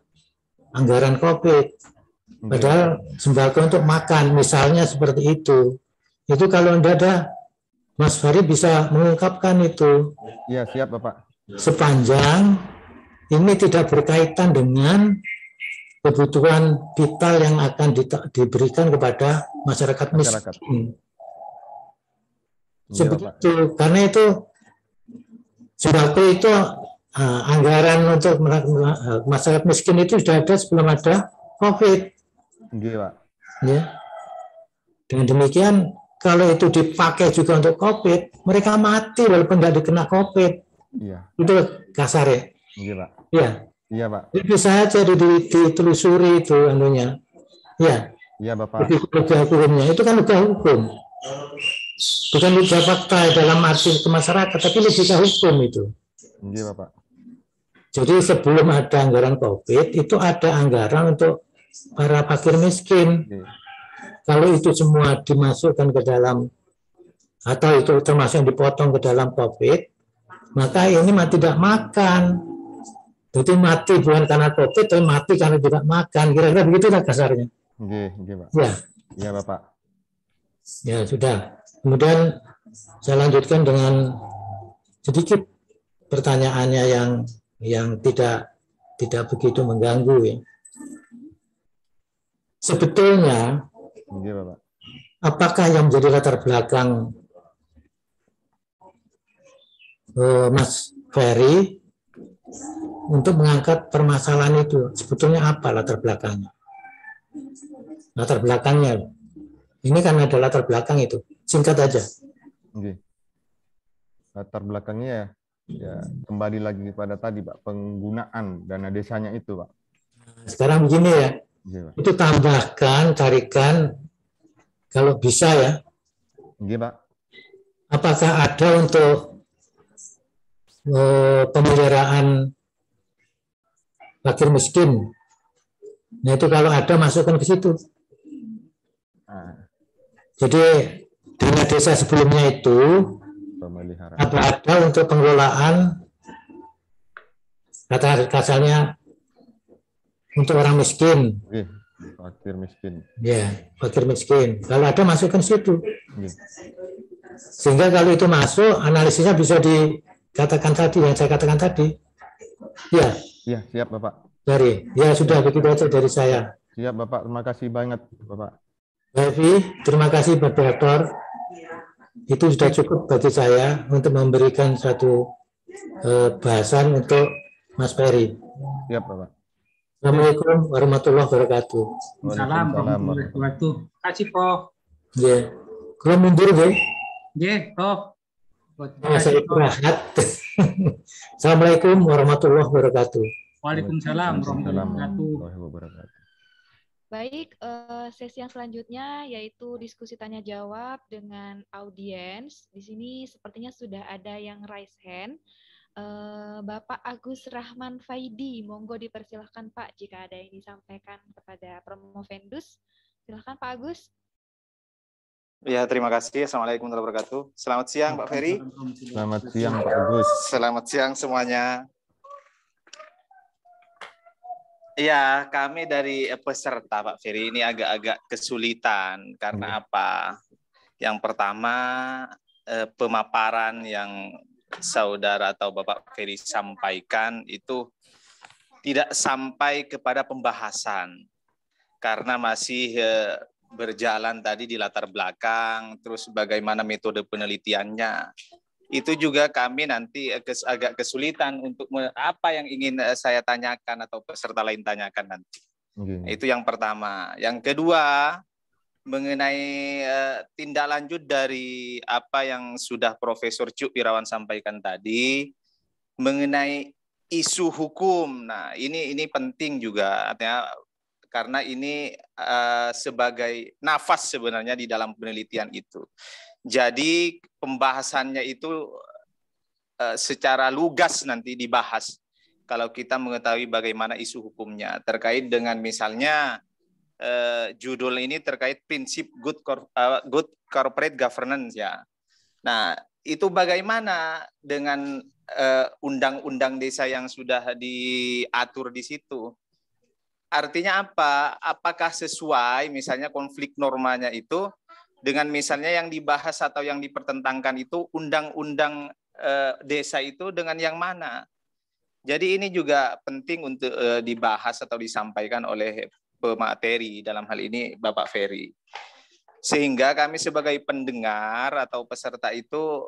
anggaran COVID. Padahal sembako untuk makan, misalnya seperti itu. Itu kalau tidak ada, Mas Fahri bisa mengungkapkan itu. Iya, siap Bapak. Sepanjang ini tidak berkaitan dengan kebutuhan vital yang akan diberikan kepada masyarakat miskin. Seperti itu, karena itu sembako itu anggaran untuk masyarakat miskin itu sudah ada sebelum ada COVID. Ya. Dengan demikian, kalau itu dipakai juga untuk COVID, mereka mati walaupun tidak dikena COVID. Iya. Itu kasar ya. Iya, Pak. Iya. Iya, Pak. Bisa aja ditelusuri itu anunya. Ya. Iya, Bapak. Logika hukumnya itu kan logika hukum. Bukan logika fakta dalam arti ke masyarakat, tapi logika hukum itu. Iya, Bapak. Jadi sebelum ada anggaran COVID, itu ada anggaran untuk para fakir miskin. Kalau itu semua dimasukkan ke dalam, atau itu termasuk yang dipotong ke dalam COVID, maka ini tidak makan. Jadi mati bukan karena COVID, tapi mati karena tidak makan. Kira-kira begitulah kasarnya. Iya, Pak. Ya. Iya, Bapak. Ya, sudah. Kemudian saya lanjutkan dengan sedikit pertanyaannya yang tidak begitu mengganggu ya. Sebetulnya Bapak, apakah yang menjadi latar belakang Mas Ferry untuk mengangkat permasalahan itu? Sebetulnya apa latar belakangnya? Latar belakangnya. Ini kan ada latar belakang itu. Singkat aja. latar belakangnya ya kembali lagi pada tadi Pak, penggunaan dana desanya itu Pak. Sekarang begini ya, Iya, Pak. itu tambahkan, carikan kalau bisa ya, Iya, Pak. apakah ada untuk pemeliharaan fakir miskin. Nah itu kalau ada masukkan ke situ. Ah, Jadi dana desa sebelumnya itu pemeliharaan. apa ada untuk pengelolaan kata kasarnya untuk orang miskin, Oke, fakir miskin. ya fakir miskin. Kalau ada masukkan situ, Oke. sehingga kalau itu masuk analisisnya bisa dikatakan tadi yang saya katakan tadi. Ya, Iya, siap Bapak. ya sudah begitu aja dari saya. Siap Bapak, terima kasih banget Bapak. Evi, terima kasih Pak Direktur. Itu sudah cukup bagi saya untuk memberikan satu bahasan untuk Mas Ferry. Siap Bapak. Assalamualaikum warahmatullahi wabarakatuh. Salam warahmatullahi wabarakatuh. Kasih Prof. Ya, kalau mundur deh. Ya, Prof. Saya istirahat. Assalamualaikum warahmatullahi wabarakatuh. Waalaikumsalam warahmatullahi wabarakatuh. Baik, sesi yang selanjutnya yaitu diskusi tanya jawab dengan audiens. Di sini sepertinya sudah ada yang raise hand. Bapak Agus Rahman Faidi, monggo dipersilahkan Pak jika ada yang disampaikan kepada Promovendus. Silahkan Pak Agus. Ya, terima kasih. Assalamualaikum warahmatullahi wabarakatuh. Selamat siang Pak Ferry. Selamat siang Pak Agus. Selamat siang semuanya. Ya, kami dari peserta Pak Ferry ini agak-agak kesulitan karena apa? Yang pertama, pemaparan yang saudara atau Bapak Ferry sampaikan itu tidak sampai kepada pembahasan karena masih berjalan tadi di latar belakang, terus bagaimana metode penelitiannya. Itu juga kami nanti agak kesulitan untuk apa yang ingin saya tanyakan atau peserta lain tanyakan nanti. Itu yang pertama. Yang kedua, mengenai tindak lanjut dari apa yang sudah Profesor Cuk Wirawan sampaikan tadi, mengenai isu hukum. Nah, ini penting juga, artinya karena ini sebagai nafas sebenarnya di dalam penelitian itu. Jadi pembahasannya itu secara lugas nanti dibahas kalau kita mengetahui bagaimana isu hukumnya terkait dengan misalnya judul ini terkait prinsip good corporate governance ya. Nah, itu bagaimana dengan undang-undang desa yang sudah diatur di situ? Artinya apa? Apakah sesuai misalnya konflik normanya itu dengan misalnya yang dibahas atau yang dipertentangkan itu undang-undang desa itu dengan yang mana? Jadi ini juga penting untuk dibahas atau disampaikan oleh pemateri dalam hal ini Bapak Ferry. Sehingga kami sebagai pendengar atau peserta itu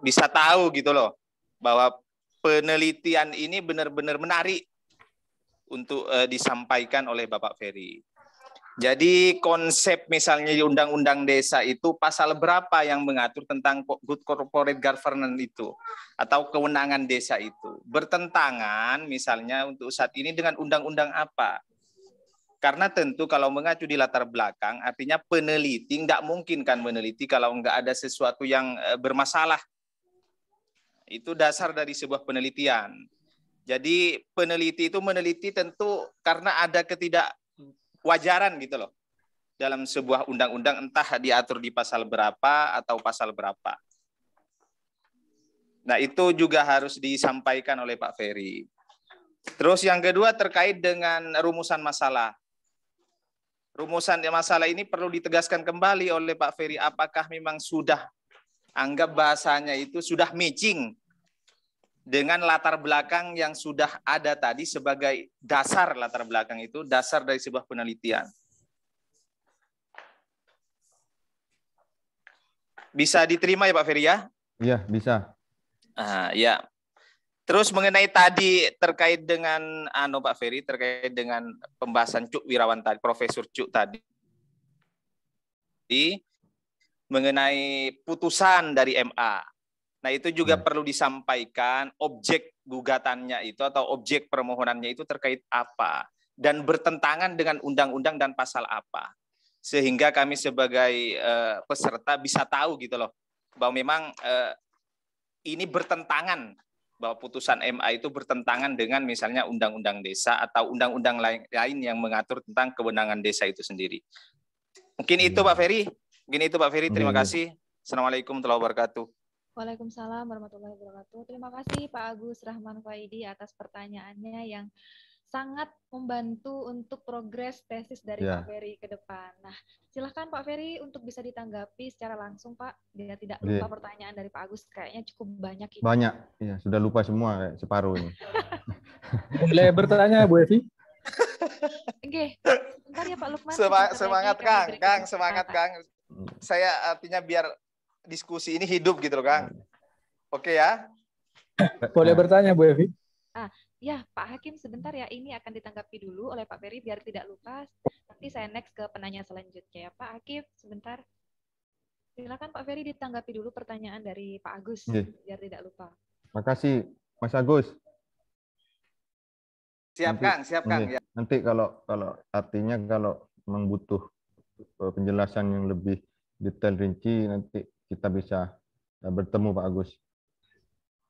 bisa tahu gitu loh bahwa penelitian ini benar-benar menarik untuk disampaikan oleh Bapak Ferry. Jadi konsep misalnya di Undang-Undang Desa itu pasal berapa yang mengatur tentang good corporate governance itu atau kewenangan desa itu bertentangan misalnya untuk saat ini dengan undang-undang apa? Karena tentu kalau mengacu di latar belakang artinya peneliti nggak mungkin kan meneliti kalau nggak ada sesuatu yang bermasalah. Itu dasar dari sebuah penelitian. Jadi peneliti itu meneliti tentu karena ada ketidakwajaran gitu loh dalam sebuah undang-undang entah diatur di pasal berapa atau pasal berapa. Nah itu juga harus disampaikan oleh Pak Ferry. Terus yang kedua terkait dengan rumusan masalah. Rumusan masalah ini perlu ditegaskan kembali oleh Pak Ferry apakah memang sudah anggap bahasanya itu sudah matching dengan latar belakang yang sudah ada tadi sebagai dasar latar belakang itu, dasar dari sebuah penelitian. Bisa diterima ya Pak Ferry ya? Iya, bisa. Ya. Terus mengenai tadi terkait dengan Pak Ferry, terkait dengan pembahasan Cuk Wirawan tadi, Profesor Cuk tadi, mengenai putusan dari MA. Nah, itu juga perlu disampaikan objek gugatannya itu atau objek permohonannya itu terkait apa dan bertentangan dengan undang-undang dan pasal apa. Sehingga kami sebagai peserta bisa tahu gitu loh bahwa memang ini bertentangan, bahwa putusan MA itu bertentangan dengan misalnya undang-undang desa atau undang-undang lain yang mengatur tentang kewenangan desa itu sendiri. Mungkin itu Pak Ferry. Mungkin itu Pak Ferry. Terima kasih. Assalamualaikum warahmatullahi wabarakatuh. Waalaikumsalam warahmatullahi wabarakatuh. Terima kasih Pak Agus Rahman Faidi atas pertanyaannya yang sangat membantu untuk progres tesis dari Pak Ferry ke depan. Nah, silahkan Pak Ferry untuk bisa ditanggapi secara langsung Pak, biar tidak lupa pertanyaan dari Pak Agus. Kayaknya cukup banyak ini. Banyak, ya sudah lupa semua separuh ini. Boleh bertanya Bu Evi? Oke, sebentar ya Pak Lukman. Semangat Kang, semangat Kang. Saya artinya biar diskusi ini hidup gitu loh Kang. Oke ya. Boleh bertanya Bu Evi? Ya Pak Hakim sebentar ya, ini akan ditanggapi dulu oleh Pak Ferry biar tidak lupa. Nanti saya next ke penanya selanjutnya ya Pak Hakim sebentar. Silakan Pak Ferry ditanggapi dulu pertanyaan dari Pak Agus biar tidak lupa. Makasih Mas Agus. Siap Kang. Ya. Nanti kalau artinya kalau memang butuh penjelasan yang lebih detail rinci, nanti kita bisa bertemu Pak Agus.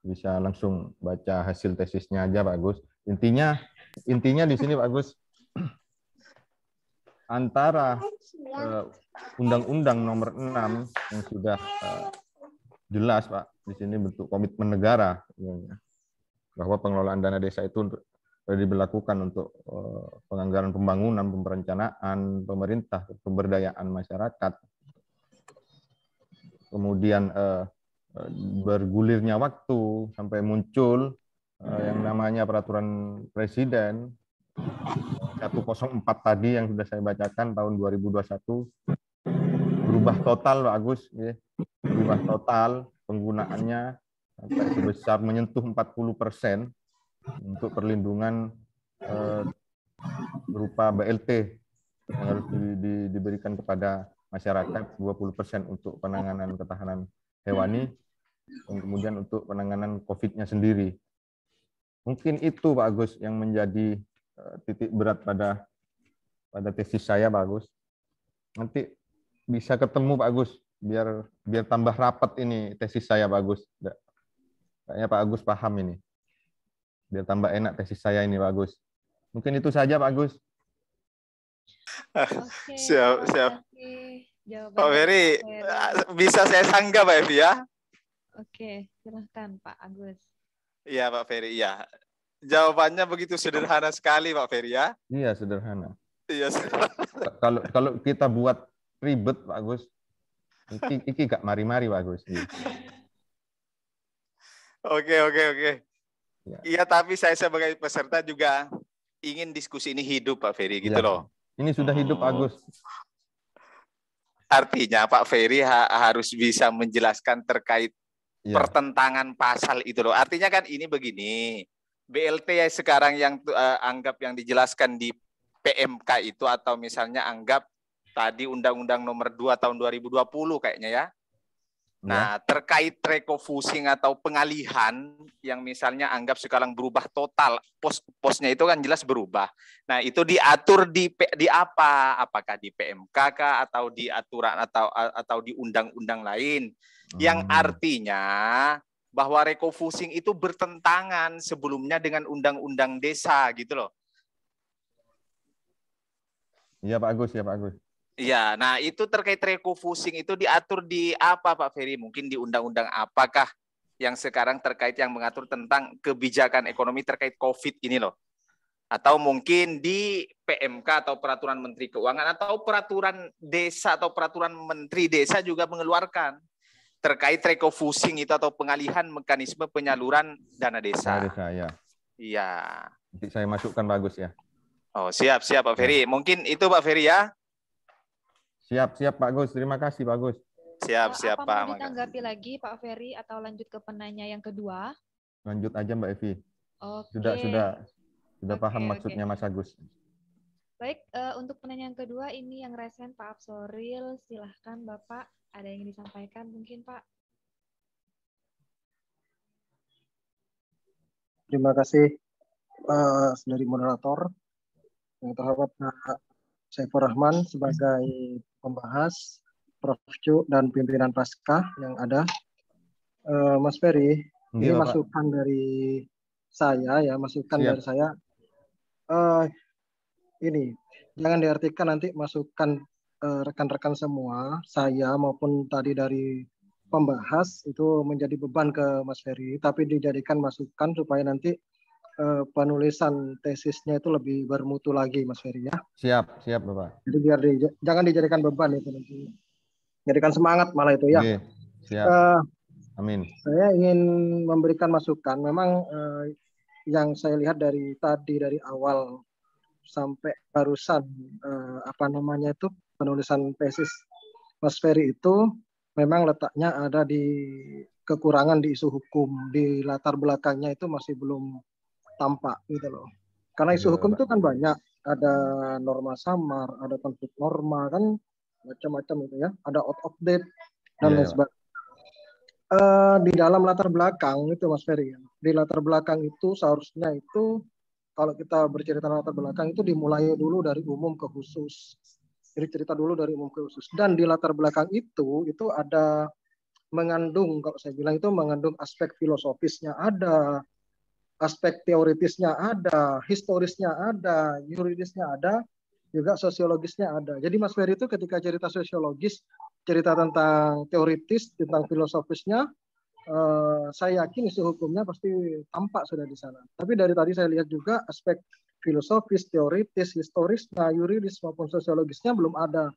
Bisa langsung baca hasil tesisnya aja Pak Agus. Intinya di sini Pak Agus, antara Undang-Undang Nomor 6 yang sudah jelas Pak, di sini bentuk komitmen negara bahwa pengelolaan dana desa itu diberlakukan untuk penganggaran pembangunan, perencanaan pemerintah, pemberdayaan masyarakat. Kemudian bergulirnya waktu sampai muncul yang namanya peraturan presiden 104 tadi yang sudah saya bacakan tahun 2021, berubah total Pak Agus, ya. Berubah total penggunaannya sampai sebesar menyentuh 40% untuk perlindungan berupa BLT yang harus diberikan kepada masyarakat, 20% untuk penanganan ketahanan hewani, dan kemudian untuk penanganan COVID-nya sendiri. Mungkin itu Pak Agus yang menjadi titik berat pada tesis saya Pak Agus. Nanti bisa ketemu Pak Agus biar tambah rapat ini tesis saya Pak Agus. Kayaknya Pak Agus paham ini. Biar tambah enak tesis saya ini Pak Agus. Mungkin itu saja Pak Agus. Oke, siap. Pak Ferry, bisa saya sanggah Pak Evi ya? Oke, silahkan Pak Agus. Iya Pak Ferry, iya. Jawabannya begitu sederhana sekali Pak Ferry ya? Iya sederhana. Iya. Kalau kita buat ribet Pak Agus, iki gak mari-mari Pak Agus. Oke. Iya, tapi saya sebagai peserta juga ingin diskusi ini hidup Pak Ferry gitu loh. Ini sudah hidup Pak Agus. Artinya Pak Ferry harus bisa menjelaskan terkait pertentangan pasal itu loh. Artinya kan ini begini, BLT ya sekarang yang anggap yang dijelaskan di PMK itu atau misalnya anggap tadi Undang-Undang Nomor 2 tahun 2020 kayaknya ya. Nah, terkait refocusing atau pengalihan yang misalnya anggap sekarang berubah total, posnya itu kan jelas berubah. Nah, itu diatur di apa? Apakah di PMK kah atau di aturan atau di undang-undang lain? Yang artinya bahwa refocusing itu bertentangan sebelumnya dengan undang-undang desa gitu loh. Iya Pak Agus, ya Pak Agus. Iya, nah itu terkait refocusing itu diatur di apa Pak Ferry? Mungkin di undang-undang apakah yang sekarang terkait yang mengatur tentang kebijakan ekonomi terkait COVID ini loh? Atau mungkin di PMK atau peraturan Menteri Keuangan atau peraturan desa atau peraturan Menteri Desa juga mengeluarkan terkait refocusing itu atau pengalihan mekanisme penyaluran dana desa. Dana desa ya. Iya. Nanti saya masukkan Pak Agus ya. Oh, siap Pak Ferry. Mungkin itu Pak Ferry ya. Siap Pak Gus, terima kasih Pak Gus. Siap apa Pak. Mau ditanggapi lagi Pak Ferry atau lanjut ke penanya yang kedua? Lanjut aja Mbak Evi. Oke. Sudah paham maksudnya Mas Agus. Baik, untuk penanya yang kedua ini yang resen Pak Absoril, silahkan Bapak ada yang ingin disampaikan mungkin Pak. Terima kasih dari moderator yang terhormat Pak Saifur Rahman sebagai pembahas, Prof. Cu dan pimpinan Paskah yang ada. Mas Ferry, ini Bapak. masukan dari saya ya, masukan Siap. dari saya. Ini jangan diartikan nanti masukan rekan-rekan semua, saya maupun tadi dari pembahas itu menjadi beban ke Mas Ferry, tapi dijadikan masukan supaya nanti penulisan tesisnya itu lebih bermutu lagi, Mas Ferry ya. Siap, siap Bapak. Jadi biar jangan dijadikan beban itu nanti. Jadikan semangat malah itu ya. Oke, siap. Amin. Saya ingin memberikan masukan. Memang yang saya lihat dari tadi dari awal sampai barusan penulisan tesis Mas Ferry itu memang letaknya ada di kekurangan di isu hukum, di latar belakangnya itu masih belum tampak gitu loh. Karena isu hukum itu kan banyak, ada norma samar, ada konflik norma kan macam-macam itu ya, ada out of date dan lain sebagainya. Di dalam latar belakang itu Mas Ferry, di latar belakang itu seharusnya itu kalau kita bercerita latar belakang itu dimulai dulu dari umum ke khusus. Jadi cerita dulu dari umum ke khusus. Dan di latar belakang itu ada mengandung, kalau saya bilang itu mengandung aspek filosofisnya ada, aspek teoritisnya ada, historisnya ada, yuridisnya ada, juga sosiologisnya ada. Jadi Mas Ferry itu ketika cerita sosiologis, cerita tentang teoritis, tentang filosofisnya, saya yakin isu hukumnya pasti tampak sudah di sana. Tapi dari tadi saya lihat juga aspek filosofis, teoritis, historisnya, yuridis maupun sosiologisnya belum ada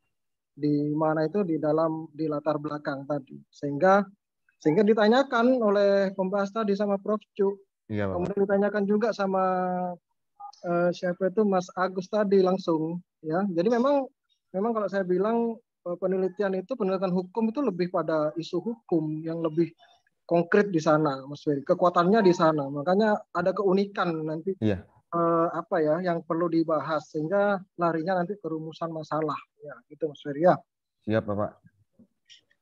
di mana itu di latar belakang tadi. Sehingga ditanyakan oleh pembahas tadi sama Prof. Cu. Iya, kemudian ditanyakan juga sama siapa itu Mas Agus tadi langsung ya. Jadi memang kalau saya bilang penelitian hukum itu lebih pada isu hukum yang lebih konkret di sana, Mas Ferry. Kekuatannya di sana. Makanya ada keunikan nanti yang perlu dibahas sehingga larinya nanti ke rumusan masalah ya, gitu Mas Ferry ya. Siap, Bapak.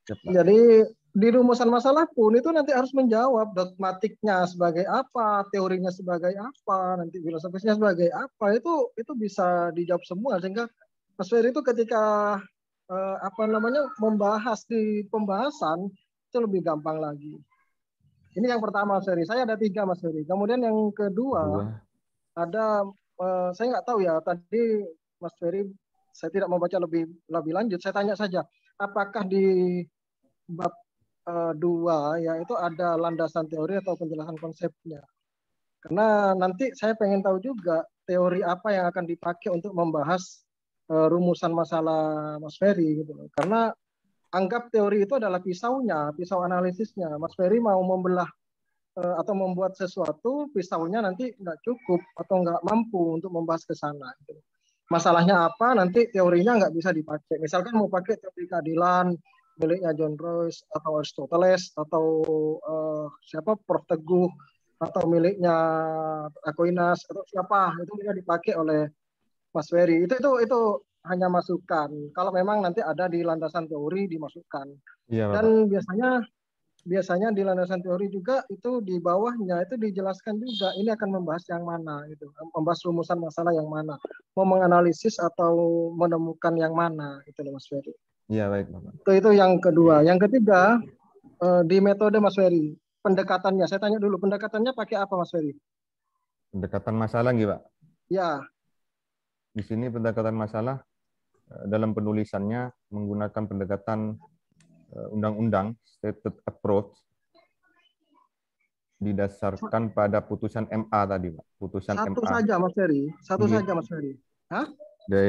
Siap, Pak. Jadi di rumusan masalah pun itu nanti harus menjawab dogmatiknya sebagai apa, teorinya sebagai apa, nanti filosofisnya sebagai apa, itu bisa dijawab semua sehingga Mas Ferry itu ketika membahas di pembahasan itu lebih gampang lagi. Ini yang pertama Mas Ferry. Saya ada 3 Mas Ferry. Kemudian yang kedua ada saya nggak tahu ya tadi Mas Ferry, saya tidak membaca lebih lanjut. Saya tanya saja, apakah di bab 2 ya itu ada landasan teori atau penjelasan konsepnya? Karena nanti saya pengen tahu juga teori apa yang akan dipakai untuk membahas rumusan masalah Mas Ferry gitu. Karena anggap teori itu adalah pisaunya, pisau analisisnya. Mas Ferry mau membelah atau membuat sesuatu, pisaunya nanti nggak cukup atau nggak mampu untuk membahas ke sana. Gitu. Masalahnya apa? Nanti teorinya nggak bisa dipakai. Misalkan mau pakai teori keadilan miliknya John Rawls atau Aristoteles atau Prof. Teguh atau miliknya Aquinas atau siapa, itu bisa dipakai oleh Mas Ferry. Itu hanya masukan. Kalau memang nanti ada di landasan teori dimasukkan. Iya, dan biasanya di landasan teori juga itu di bawahnya itu dijelaskan juga ini akan membahas yang mana gitu. Membahas rumusan masalah yang mana. Mau menganalisis atau menemukan yang mana itu Mas Ferry. Iya, baik, Bapak. Itu yang kedua. Yang ketiga di metode Mas Ferry, pendekatannya. Saya tanya dulu, pendekatannya pakai apa Mas Ferry? Pendekatan masalah gitu, Pak? Ya. Di sini pendekatan masalah dalam penulisannya menggunakan pendekatan undang-undang stated approach didasarkan pada putusan MA tadi, Pak. Putusan Satu MA. saja Mas Ferry. Satu saja Mas Ferry. Hah?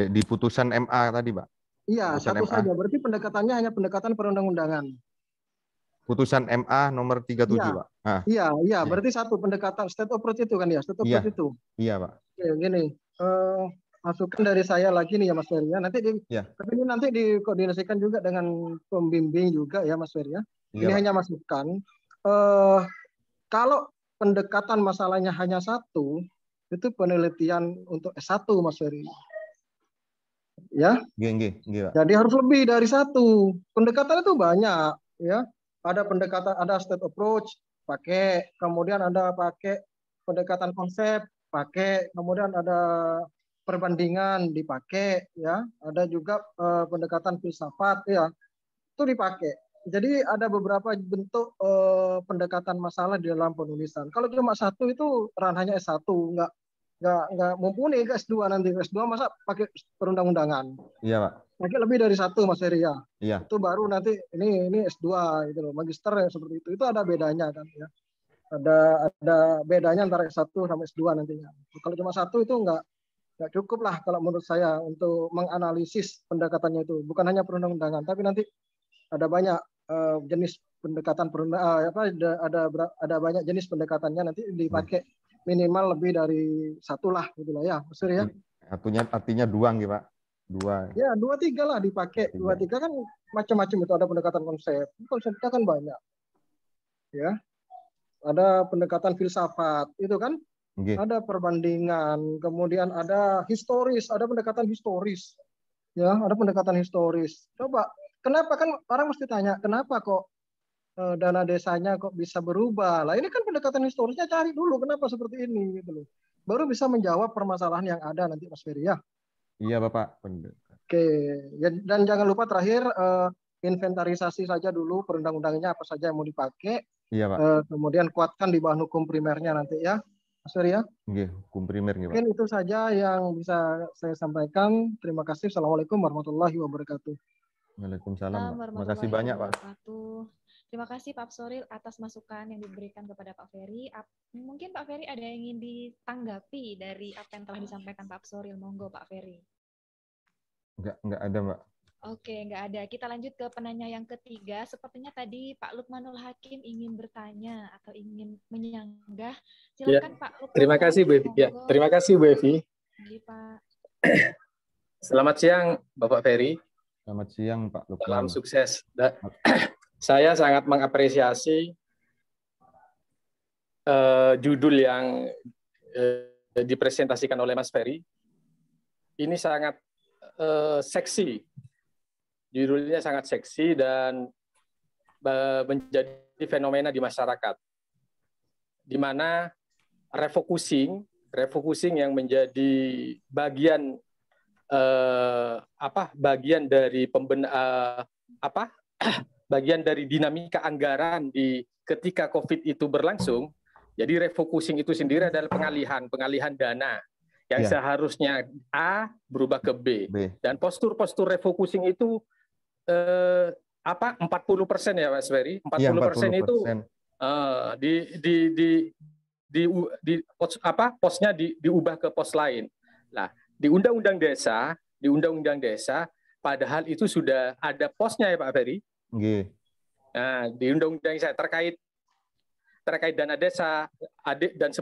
Di putusan MA tadi, Pak. Iya, putusan satu MA. saja. Berarti pendekatannya hanya pendekatan perundang-undangan. Putusan MA nomor 37, Iya. Pak. Nah. Iya, berarti satu pendekatan state approach itu kan ya, state approach itu. Iya, Pak. Oke, gini. Masukan dari saya lagi nih ya Mas Ferry ya. Tapi ini nanti dikoordinasikan juga dengan pembimbing juga ya Mas Ferry ya. Ini hanya masukan. Kalau pendekatan masalahnya hanya satu, itu penelitian untuk S1 Mas Ferry. Ya. Jadi harus lebih dari satu. Pendekatan itu banyak ya. Ada pendekatan, ada state approach pakai, kemudian ada pakai pendekatan konsep pakai, kemudian ada perbandingan dipakai, ya, ada juga pendekatan filsafat, ya, itu dipakai. Jadi ada beberapa bentuk pendekatan masalah di dalam penulisan. Kalau cuma satu itu ranahnya S1, nggak mumpuni ke S2 nanti. S2 masa pakai perundang-undangan. Iya, Pak. Pakai lebih dari satu, Mas Ferry, ya. Iya. Itu baru nanti ini S2 gitu loh. Magister ya seperti itu. Itu ada bedanya kan, ya. Ada bedanya antara S1 sama S2 nantinya. Kalau cuma satu itu nggak cukup lah kalau menurut saya untuk menganalisis pendekatannya itu. Bukan hanya perundang-undangan, tapi nanti ada banyak jenis pendekatan ada banyak jenis pendekatannya, nanti dipakai minimal lebih dari satu lah gitu lah, ya, Mas Ferry, ya. Artinya dua gitu, Pak. Dua. Ya, 2-3 lah dipakai. 2-3 kan macam-macam itu, ada pendekatan konsep. Konsepnya kan banyak. Ya. Ada pendekatan filsafat, itu kan. Ada perbandingan, kemudian ada historis, ada pendekatan historis. Ya, ada pendekatan historis. Coba, kenapa kan orang mesti tanya, kenapa kok dana desanya kok bisa berubah? Lah ini kan pendekatan historisnya, cari dulu kenapa seperti ini gitu loh. Baru bisa menjawab permasalahan yang ada nanti, Mas Ferry, ya. Iya, Bapak. Oke, dan jangan lupa terakhir inventarisasi saja dulu perundang-undangnya apa saja yang mau dipakai. Iya, Pak. Kemudian kuatkan di bahan hukum primernya nanti, ya, Mas Ferry, ya. Oke, hukum primer nih, Pak. Mungkin itu saja yang bisa saya sampaikan. Terima kasih. Assalamualaikum warahmatullahi wabarakatuh. Waalaikumsalam. Terima kasih banyak, Pak. Terima kasih Pak Absoril atas masukan yang diberikan kepada Pak Ferry. Mungkin Pak Ferry ada yang ingin ditanggapi dari apa yang telah disampaikan Pak Absoril. Monggo Pak Ferry. Enggak ada, Mbak. Oke, enggak ada. Kita lanjut ke penanya yang ketiga. Sepertinya tadi Pak Lukmanul Hakim ingin bertanya atau ingin menyanggah. Silakan ya, Pak Lukmanul. Terima kasih, Bu Evi. Ya, terima kasih, Bu Evi. Iya, Pak. Selamat siang, Bapak Ferry. Selamat siang, Pak Lukman. Salam sukses. Saya sangat mengapresiasi judul yang dipresentasikan oleh Mas Ferry. Ini sangat seksi. Judulnya sangat seksi dan menjadi fenomena di masyarakat. Di mana refocusing yang menjadi bagian bagian dari bagian dari dinamika anggaran ketika COVID itu berlangsung. Jadi refocusing itu sendiri adalah pengalihan dana yang seharusnya A berubah ke B. Dan postur refocusing itu 40% ya, Mas Ferry. 40% itu posnya diubah ke pos lain. Nah, di Undang-Undang Desa, padahal itu sudah ada posnya ya Pak Ferry. Nah, di Undang-Undang Desa terkait dana desa, adik dan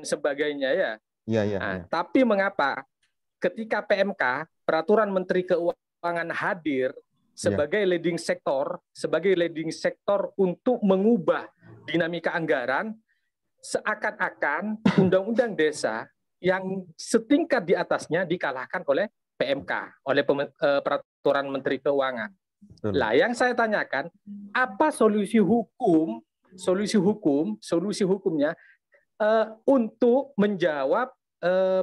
sebagainya ya. Tapi mengapa ketika PMK, Peraturan Menteri Keuangan hadir sebagai leading sektor untuk mengubah dinamika anggaran, seakan-akan Undang-Undang Desa yang setingkat di atasnya dikalahkan oleh PMK, oleh Peraturan Menteri Keuangan. Lah, yang saya tanyakan, apa solusi hukumnya untuk menjawab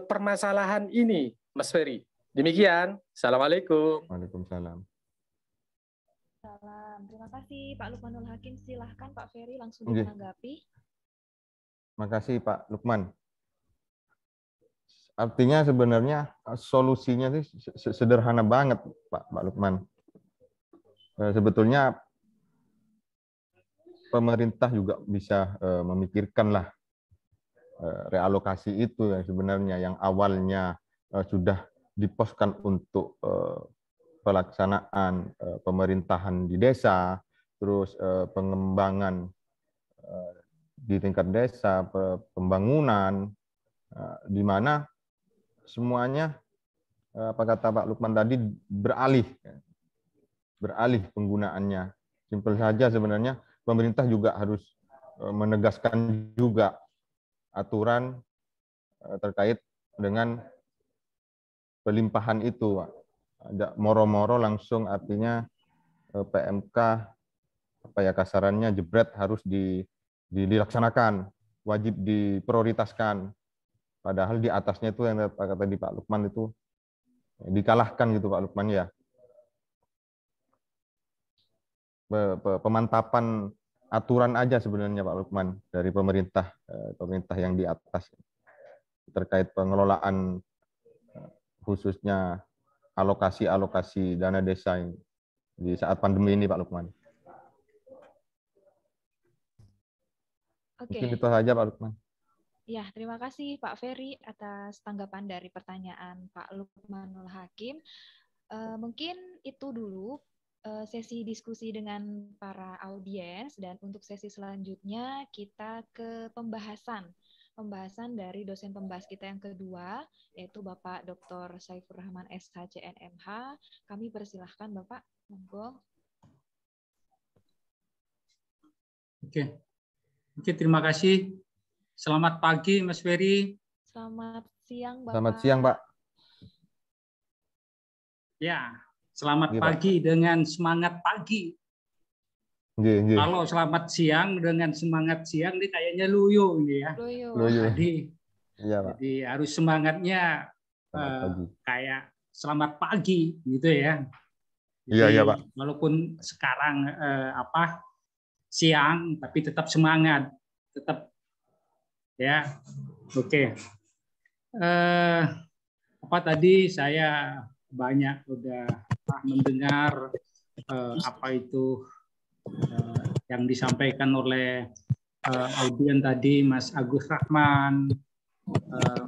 permasalahan ini, Mas Ferry? Demikian. Assalamualaikum. Waalaikumsalam. Salam. Terima kasih Pak Lukmanul Hakim. Silahkan Pak Ferry langsung menanggapi. Terima kasih Pak Lukman. Artinya sebenarnya solusinya itu sederhana banget Pak Lukman. Sebetulnya pemerintah juga bisa memikirkanlah realokasi itu yang sebenarnya yang awalnya sudah diposkan untuk pelaksanaan pemerintahan di desa, terus pengembangan di tingkat desa, pembangunan, di mana semuanya, apa kata Pak Lukman tadi, beralih penggunaannya. Simpel saja sebenarnya, pemerintah juga harus menegaskan juga aturan terkait dengan pelimpahan itu. Ada moro-moro langsung, artinya PMK, apa ya kasarannya, jebret harus dilaksanakan. wajib diprioritaskan. Padahal di atasnya itu yang kata di Pak Lukman itu dikalahkan gitu Pak Lukman ya. Pemantapan aturan aja sebenarnya Pak Lukman dari pemerintah yang di atas terkait pengelolaan khususnya alokasi dana desa ini di saat pandemi ini Pak Lukman. Oke. Mungkin itu saja Pak Lukman. Ya, terima kasih Pak Ferry atas tanggapan dari pertanyaan Pak Lukmanul Hakim. Mungkin itu dulu sesi diskusi dengan para audiens, dan untuk sesi selanjutnya kita ke pembahasan dari dosen pembahas kita yang kedua, yaitu Bapak Dr. Saifur Rahman SHCNMH. Kami persilahkan Bapak, monggo. Oke, terima kasih. Selamat pagi Mas Ferry. Selamat siang Bapak. Selamat siang Pak. Ya, selamat pagi dengan semangat pagi. Kalau selamat siang dengan semangat siang ini kayaknya loyo ini ya. Loyo. Jadi harus semangatnya kayak selamat pagi gitu ya. Iya Pak. Walaupun sekarang siang tapi tetap semangat, tetap ya. Oke. Tadi saya banyak udah mendengar apa itu yang disampaikan oleh audien tadi, Mas Agus Rahman,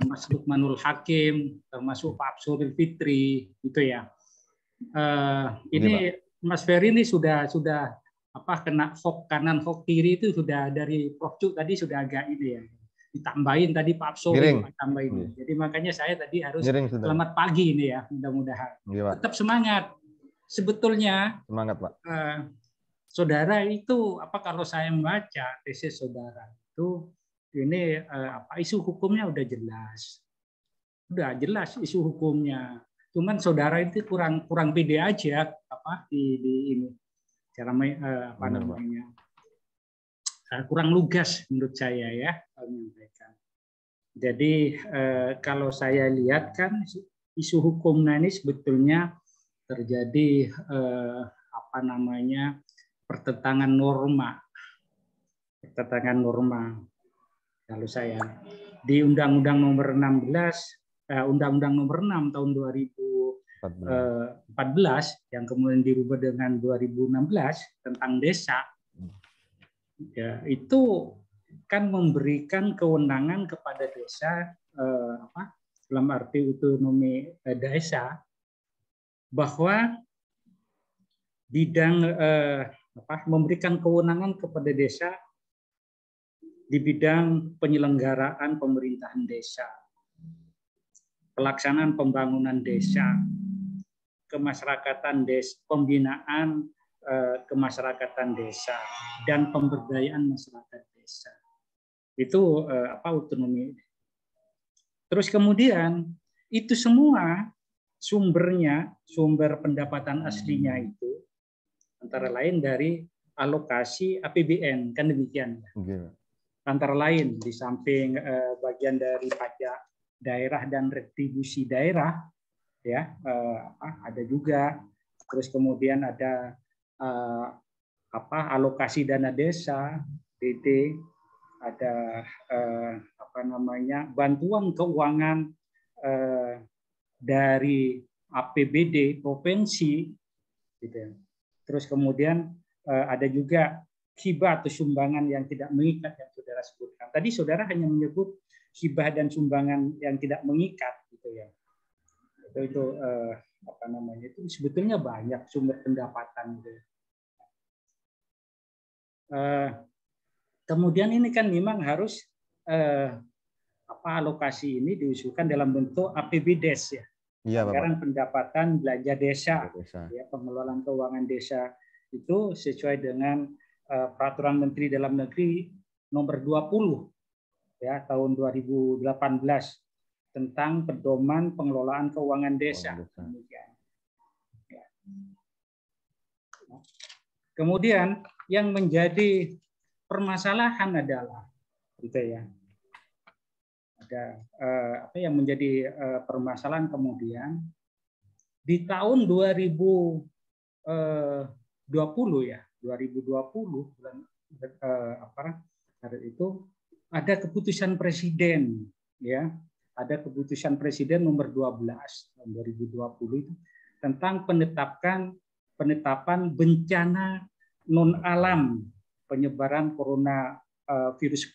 Mas Lukmanul Hakim, termasuk Pak Absuril Fitri, gitu ya. Ini Mas Ferry ini sudah kena fok kanan fok kiri itu sudah dari Prof Cuk tadi sudah agak ini ya. Ditambahin tadi Pak Absuril tambahin. Jadi makanya saya tadi harus selamat pagi ini ya, mudah-mudahan. Tetap semangat. Sebetulnya semangat Pak. Saudara itu kalau saya membaca tesis saudara itu ini isu hukumnya udah jelas isu hukumnya. Cuman saudara itu kurang pede aja di ini cara namanya kurang lugas menurut saya ya menyampaikan. Jadi kalau saya lihat kan isu hukumnya ini sebetulnya terjadi pertentangan norma kalau saya di Undang-Undang Nomor 6 tahun 2014 yang kemudian dirubah dengan 2016 tentang desa ya, itu kan memberikan kewenangan kepada desa dalam arti otonomi desa bahwa bidang memberikan kewenangan kepada desa di bidang penyelenggaraan pemerintahan desa, pelaksanaan pembangunan desa, kemasyarakatan desa, pembinaan kemasyarakatan desa, dan pemberdayaan masyarakat desa. Itu otonomi. Terus kemudian itu semua sumber pendapatan aslinya itu antara lain dari alokasi APBN, kan demikian. Antara lain di samping bagian dari pajak daerah dan retribusi daerah, ya ada juga. Terus kemudian ada alokasi dana desa, DD, ada bantuan keuangan dari APBD provinsi, gitu. Terus kemudian ada juga hibah atau sumbangan yang tidak mengikat yang saudara sebutkan. Tadi saudara hanya menyebut hibah dan sumbangan yang tidak mengikat, gitu ya. Itu itu sebetulnya banyak sumber pendapatan. Gitu. Kemudian ini kan memang harus alokasi ini diusulkan dalam bentuk APBDes ya. Iya, Anggaran pendapatan belanja desa, ya, pengelolaan keuangan desa itu sesuai dengan Peraturan Menteri Dalam Negeri Nomor 20 ya tahun 2018 tentang pedoman pengelolaan keuangan desa. Ya. Kemudian yang menjadi permasalahan adalah gitu ya. Ada apa yang menjadi permasalahan kemudian di tahun 2020 ya, 2020 bulan Maret itu ada keputusan presiden ya, ada keputusan presiden nomor 12 tahun 2020 itu tentang penetapan bencana non alam penyebaran corona virus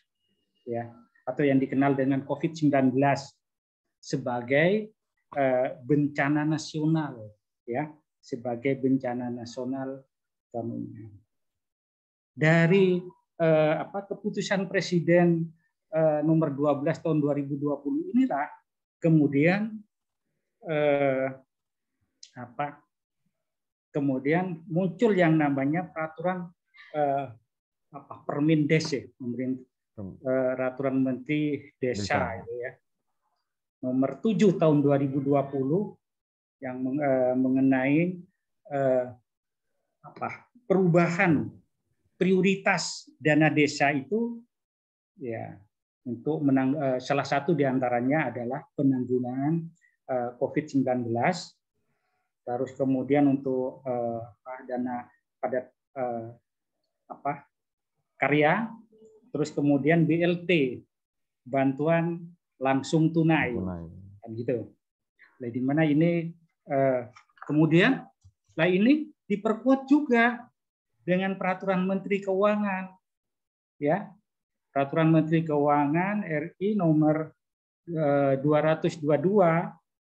ya, atau yang dikenal dengan COVID-19 sebagai bencana nasional ya, sebagai bencana nasional kamunya. Dari keputusan presiden nomor 12 tahun 2020 inilah kemudian kemudian muncul yang namanya peraturan Permendes ya, peraturan Menteri Desa itu ya, nomor 7 tahun 2020 yang mengenai perubahan prioritas dana desa itu ya, untuk salah satu diantaranya adalah penanggulangan COVID-19, terus kemudian untuk dana pada karya, terus kemudian BLT, bantuan langsung tunai, kan gitu. Nah, di mana ini kemudian ini diperkuat juga dengan peraturan Menteri Keuangan, ya, peraturan Menteri Keuangan RI nomor 222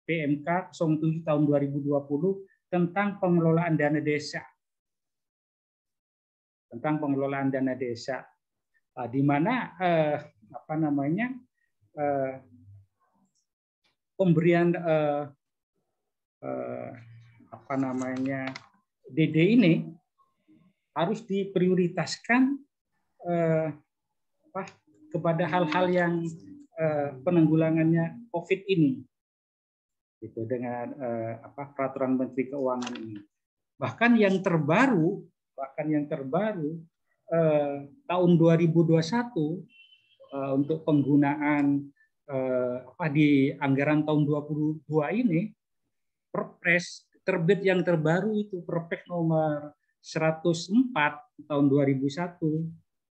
PMK 07 tahun 2020 tentang pengelolaan dana desa. Tentang pengelolaan dana desa, di mana pemberian DD ini harus diprioritaskan kepada hal-hal yang penanggulangannya COVID ini, gitu, dengan peraturan Menteri Keuangan ini. Bahkan yang terbaru tahun 2021 untuk penggunaan di anggaran tahun 2022 ini, Perpres terbit yang terbaru itu Perpres nomor 104 tahun 2001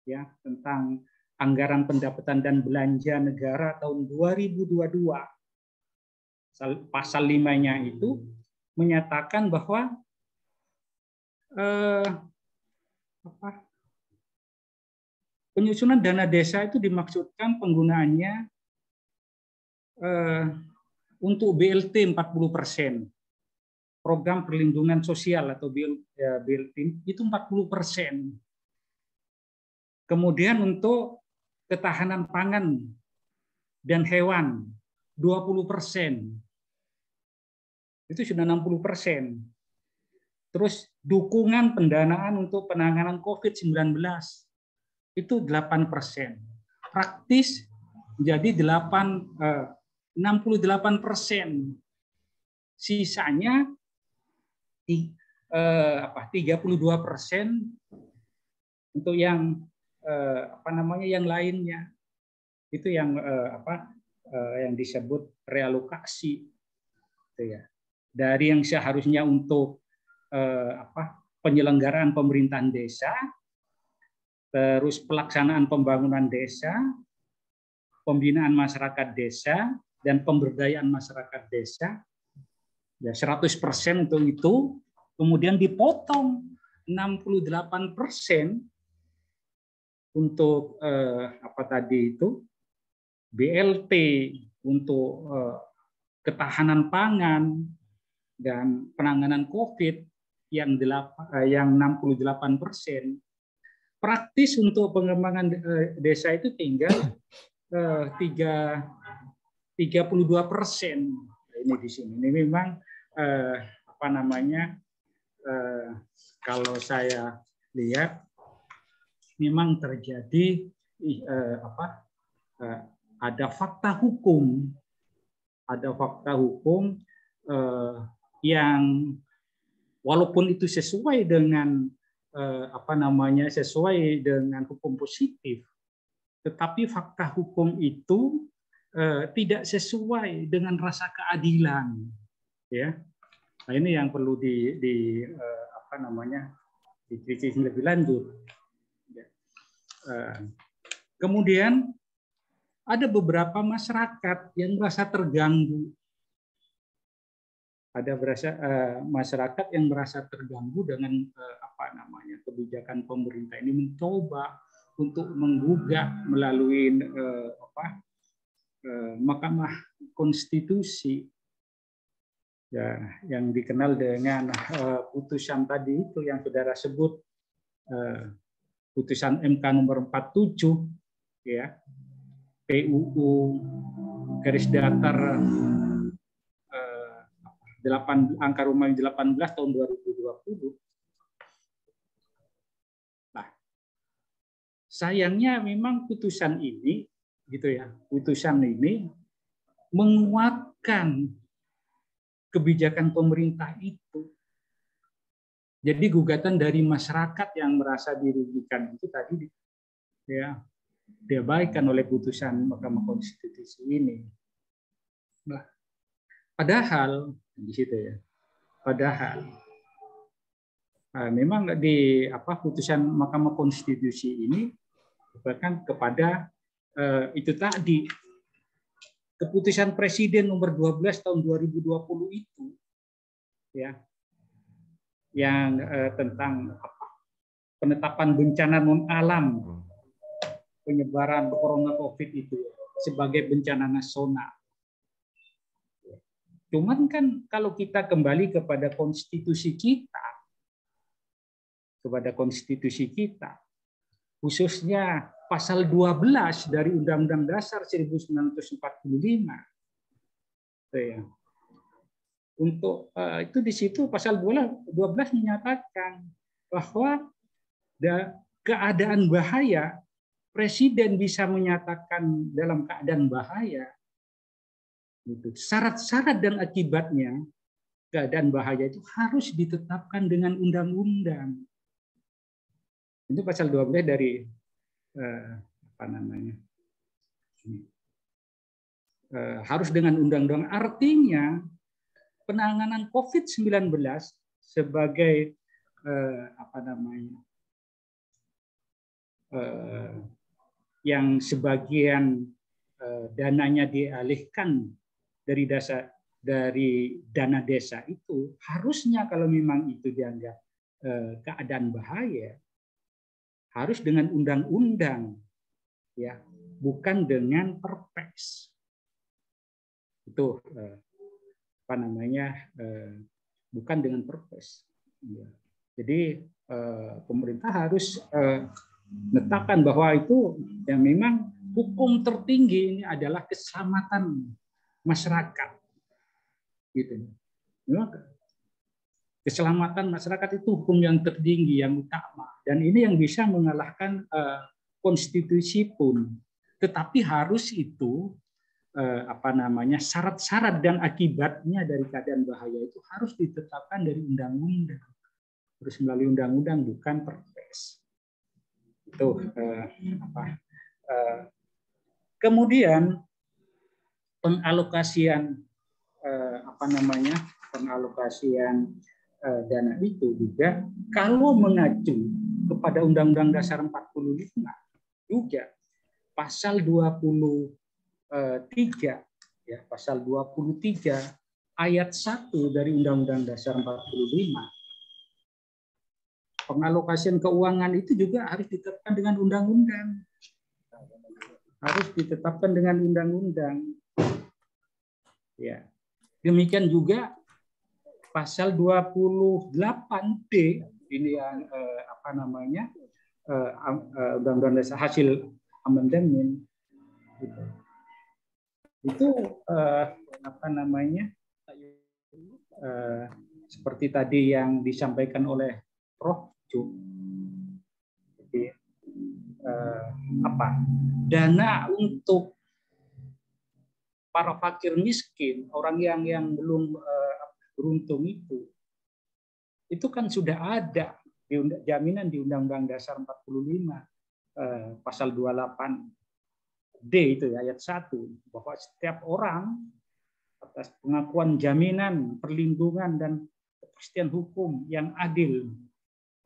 ya, tentang anggaran pendapatan dan belanja negara tahun 2022. Pasal 5-nya itu menyatakan bahwa penyusunan dana desa itu dimaksudkan penggunaannya untuk BLT 40%, program perlindungan sosial atau BLT itu 40%. Kemudian untuk ketahanan pangan dan hewan 20%. Itu sudah 60%. Terus dukungan pendanaan untuk penanganan COVID-19 itu 8%. Praktis jadi 68%. Sisanya 32% untuk yang yang lainnya. Itu yang yang disebut realokasi, gitu ya. Dari yang seharusnya untuk penyelenggaraan pemerintahan desa, terus pelaksanaan pembangunan desa, pembinaan masyarakat desa, dan pemberdayaan masyarakat desa, ya 100% untuk itu, kemudian dipotong 68% untuk BLT untuk ketahanan pangan dan penanganan COVID yang 68%. Praktis untuk pengembangan desa itu tinggal 32%. Ini di sini. Ini memang kalau saya lihat memang terjadi ada fakta hukum, yang walaupun itu sesuai dengan sesuai dengan hukum positif, tetapi fakta hukum itu tidak sesuai dengan rasa keadilan, ya. Nah, ini yang perlu dikritisi lebih lanjut. Kemudian ada beberapa masyarakat yang merasa terganggu. Ada masyarakat yang merasa terganggu dengan kebijakan pemerintah ini, mencoba untuk menggugat melalui Mahkamah Konstitusi, ya, yang dikenal dengan putusan tadi itu yang saudara sebut, putusan MK nomor 47, ya, PUU garis datar 18 tahun 2020. Nah, sayangnya memang putusan ini, gitu ya, putusan ini menguatkan kebijakan pemerintah itu. Jadi gugatan dari masyarakat yang merasa dirugikan itu tadi, ya, diabaikan oleh putusan Mahkamah Konstitusi ini. Nah, padahal di situ, ya, padahal memang di putusan Mahkamah Konstitusi ini bahkan kepada itu tadi, keputusan Presiden nomor 12 tahun 2020 itu, ya, yang tentang penetapan bencana non alam penyebaran corona COVID itu sebagai bencana nasional. Cuman kan kalau kita kembali kepada konstitusi kita, khususnya pasal 12 dari Undang-Undang Dasar 1945. Ya. Untuk itu di situ pasal 12 menyatakan bahwa keadaan bahaya, Presiden bisa menyatakan dalam keadaan bahaya. Syarat-syarat dan akibatnya keadaan bahaya itu harus ditetapkan dengan undang-undang. Itu pasal 12 dari harus dengan undang-undang, artinya penanganan COVID-19 sebagai yang sebagian dananya dialihkan dari dana desa itu, harusnya kalau memang itu dianggap keadaan bahaya, harus dengan undang-undang, ya, bukan dengan perpres. Itu bukan dengan perpres. Ya. Jadi pemerintah harus menetapkan bahwa itu yang memang hukum tertinggi ini adalah keselamatan masyarakat. Gitu. Memang keselamatan masyarakat itu hukum yang tertinggi, yang utama. Dan ini yang bisa mengalahkan konstitusi pun. Tetapi harus itu syarat-syarat dan akibatnya dari keadaan bahaya itu harus ditetapkan dari undang-undang. Harus melalui undang-undang, bukan perpres. Itu kemudian pengalokasian dana itu juga kalau mengacu kepada Undang-Undang Dasar 45 juga pasal 23, ya, pasal 23 ayat 1 dari Undang-Undang Dasar 45, pengalokasian keuangan itu juga harus ditetapkan dengan undang-undang. Harus ditetapkan dengan undang-undang. Ya. Demikian juga pasal 28D ini yang Undang-Undang Dasar hasil amandemen itu seperti tadi yang disampaikan oleh Prof. Cuk. Jadi dana untuk para fakir miskin, orang yang belum beruntung itu kan sudah ada jaminan di Undang-Undang Dasar 45 pasal 28 D itu ya, ayat 1, bahwa setiap orang atas pengakuan jaminan, perlindungan, dan kepastian hukum yang adil,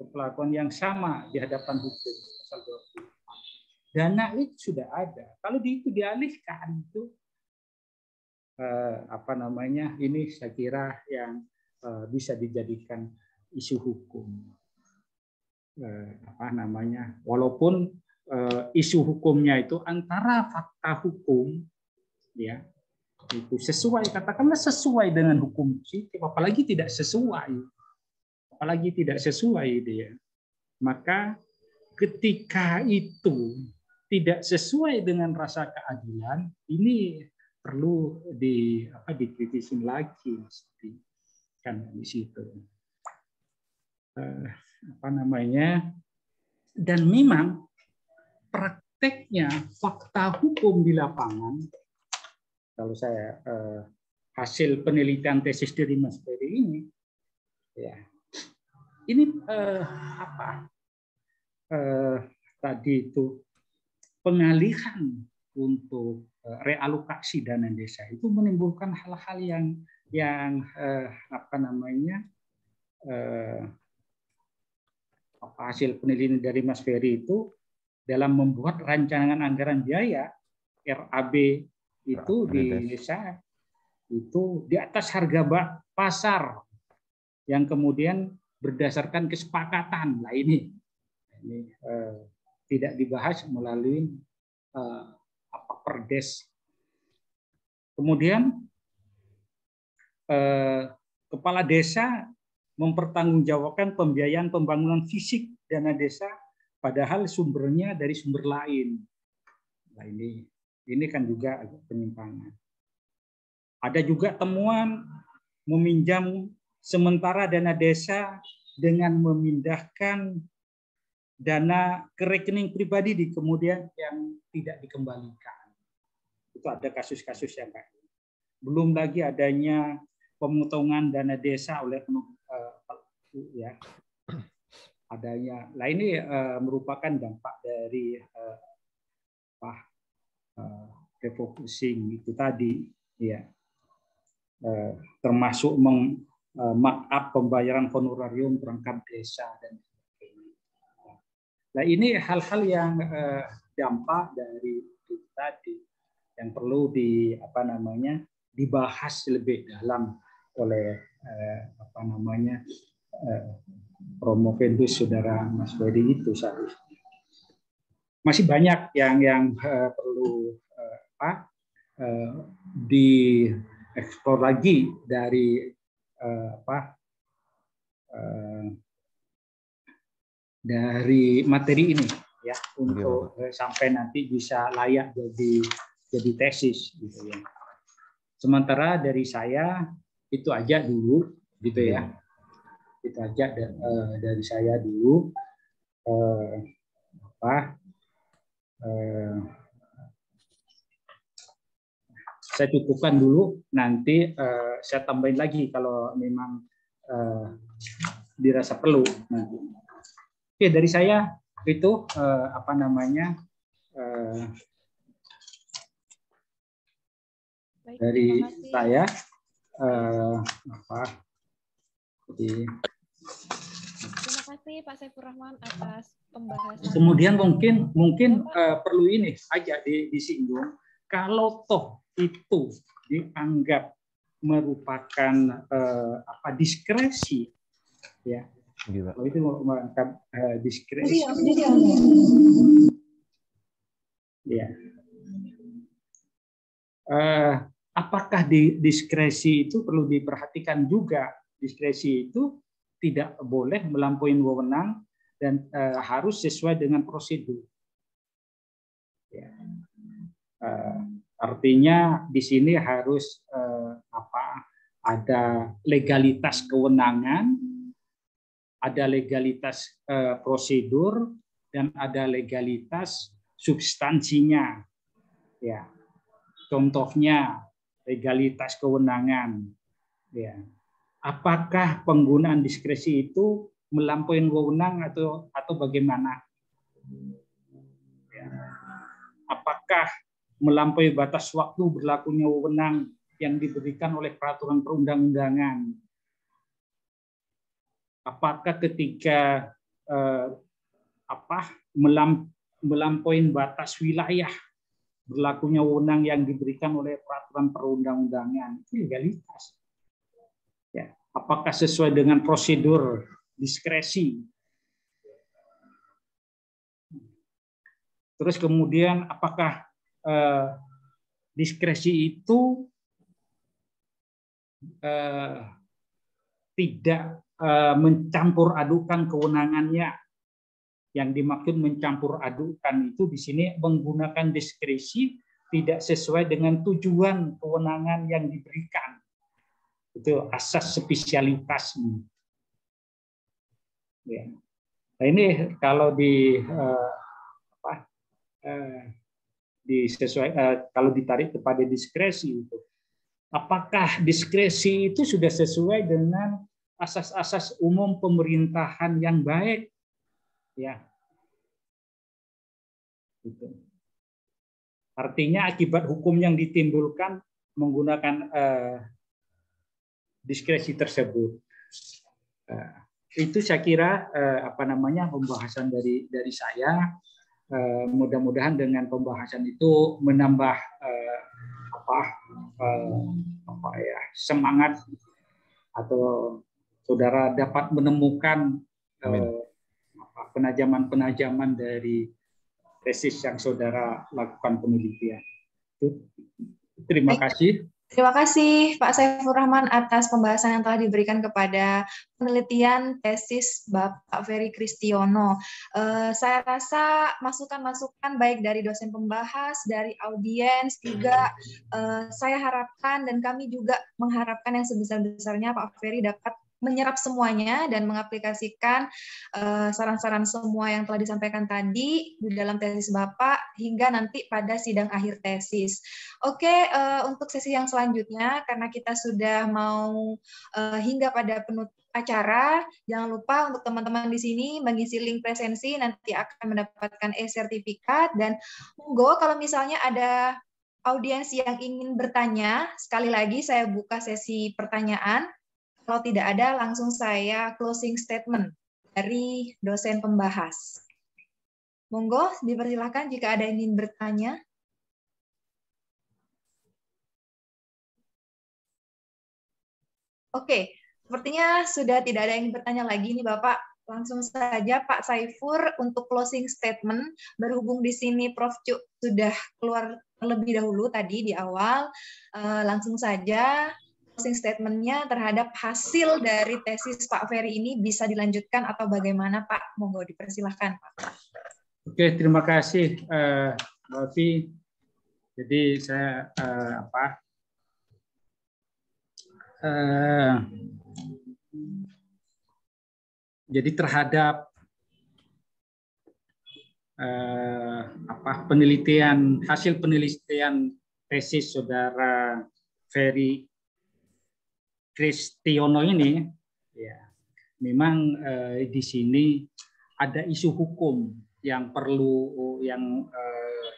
perlakuan yang sama di hadapan hukum. Pasal 24. Dana itu sudah ada. Kalau itu dialihkan itu ini saya kira yang bisa dijadikan isu hukum. Walaupun isu hukumnya itu antara fakta hukum, ya, itu sesuai, katakanlah sesuai dengan hukum positif, apalagi tidak sesuai dia, maka ketika itu tidak sesuai dengan rasa keadilan, ini perlu dikritisin lagi, mesti kan di situ. Dan memang prakteknya fakta hukum di lapangan, kalau saya hasil penelitian tesis dari Mas Ferry ini, ya, ini tadi itu pengalihan untuk realokasi dana desa itu menimbulkan hal-hal yang hasil penelitian dari Mas Ferry itu dalam membuat rancangan anggaran biaya RAB itu di desa itu di atas harga pasar yang kemudian berdasarkan kesepakatan. Nah ini tidak dibahas melalui perdes. Kemudian kepala desa mempertanggungjawabkan pembiayaan pembangunan fisik dana desa, padahal sumbernya dari sumber lain. Nah ini kan juga agak penyimpangan. Ada juga temuan meminjam sementara dana desa dengan memindahkan dana ke rekening pribadi di kemudian yang tidak dikembalikan. Itu ada kasus-kasus yang kayak gitu. Belum lagi adanya pemotongan dana desa oleh ya, adanya. Nah ini merupakan dampak dari refocusing itu tadi, ya, termasuk markup pembayaran honorarium perangkat desa dan sebagainya. Nah ini hal-hal yang dampak dari itu tadi yang perlu dibahas lebih dalam oleh Promovendus saudara Mas Ferry itu seharusnya. Masih banyak yang perlu dieksplor lagi dari dari materi ini, ya, untuk sampai nanti bisa layak jadi tesis gitu ya. Sementara dari saya itu aja dulu gitu ya. Itu aja dari saya dulu. Saya cukupkan dulu, nanti saya tambahin lagi kalau memang dirasa perlu nanti. Oke, dari saya itu dari saya Terima kasih Pak Saifur Rahman atas pembahasan. Kemudian mungkin perlu ini aja disinggung, kalau toh itu dianggap merupakan diskresi, ya. Kalau itu menganggap diskresi, ya. Apakah diskresi itu perlu diperhatikan juga? Diskresi itu tidak boleh melampaui wewenang dan harus sesuai dengan prosedur. Ya. Artinya di sini harus ada legalitas kewenangan, ada legalitas prosedur, dan ada legalitas substansinya. Ya. Contohnya legalitas kewenangan. Ya. Apakah penggunaan diskresi itu melampaui wewenang atau bagaimana? Ya. Apakah melampaui batas waktu berlakunya wewenang yang diberikan oleh peraturan perundang-undangan. Apakah ketika melampaui batas wilayah berlakunya wewenang yang diberikan oleh peraturan perundang-undangan, itu legalitas. Ya, apakah sesuai dengan prosedur diskresi? Terus kemudian apakah diskresi itu tidak mencampur adukan kewenangannya? Yang dimaksud mencampur adukan itu di sini menggunakan diskresi tidak sesuai dengan tujuan kewenangan yang diberikan. Itu asas spesialitasnya. Ya. Nah ini kalau kalau ditarik kepada diskresi itu, apakah diskresi itu sudah sesuai dengan asas-asas umum pemerintahan yang baik? Ya, gitu. Artinya akibat hukum yang ditimbulkan menggunakan diskresi tersebut. Itu saya kira pembahasan dari saya. Mudah-mudahan dengan pembahasan itu menambah semangat atau saudara dapat menemukan penajaman-penajaman dari tesis yang saudara lakukan penelitian. Terima kasih. Terima kasih Pak Saifur Rahman atas pembahasan yang telah diberikan kepada penelitian tesis Bapak Ferry Kristiono. Saya rasa masukan-masukan baik dari dosen pembahas, dari audiens juga saya harapkan dan kami juga mengharapkan yang sebesar-besarnya Pak Ferry dapat menyerap semuanya dan mengaplikasikan saran-saran semua yang telah disampaikan tadi di dalam tesis Bapak hingga nanti pada sidang akhir tesis. Oke, untuk sesi yang selanjutnya karena kita sudah mau hingga pada penutup acara, jangan lupa untuk teman-teman di sini mengisi link presensi nanti akan mendapatkan e-sertifikat dan monggo kalau misalnya ada audiens yang ingin bertanya, sekali lagi saya buka sesi pertanyaan. Kalau tidak ada, langsung saya closing statement dari dosen pembahas. Monggo, dipersilakan jika ada yang ingin bertanya. Oke, sepertinya sudah tidak ada yang bertanya lagi nih Bapak. Langsung saja Pak Saifur untuk closing statement. Berhubung di sini Prof. Cuk sudah keluar terlebih dahulu tadi di awal, langsung saja closing statement-nya terhadap hasil dari tesis Pak Ferry ini bisa dilanjutkan atau bagaimana Pak? Monggo dipersilahkan Pak. Oke, terima kasih Mbak Ovi. Jadi saya jadi terhadap hasil penelitian tesis saudara Ferry Kristiono ini, ya, memang di sini ada isu hukum yang perlu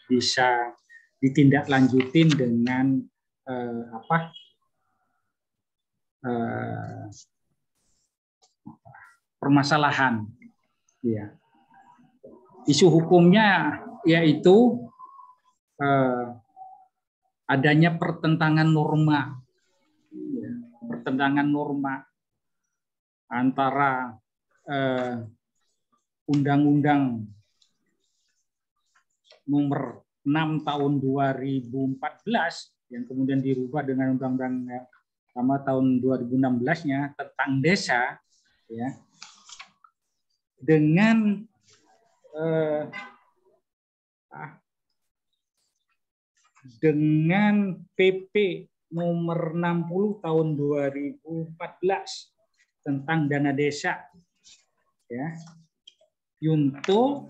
bisa ditindaklanjutin dengan permasalahan. Ya. Isu hukumnya yaitu adanya pertentangan norma. Pertentangan norma antara Undang-Undang Nomor 6 Tahun 2014 yang kemudian dirubah dengan Undang-Undang sama tahun 2016-nya tentang desa, ya, dengan PP Nomor 60 Tahun 2014 tentang dana desa, ya, untuk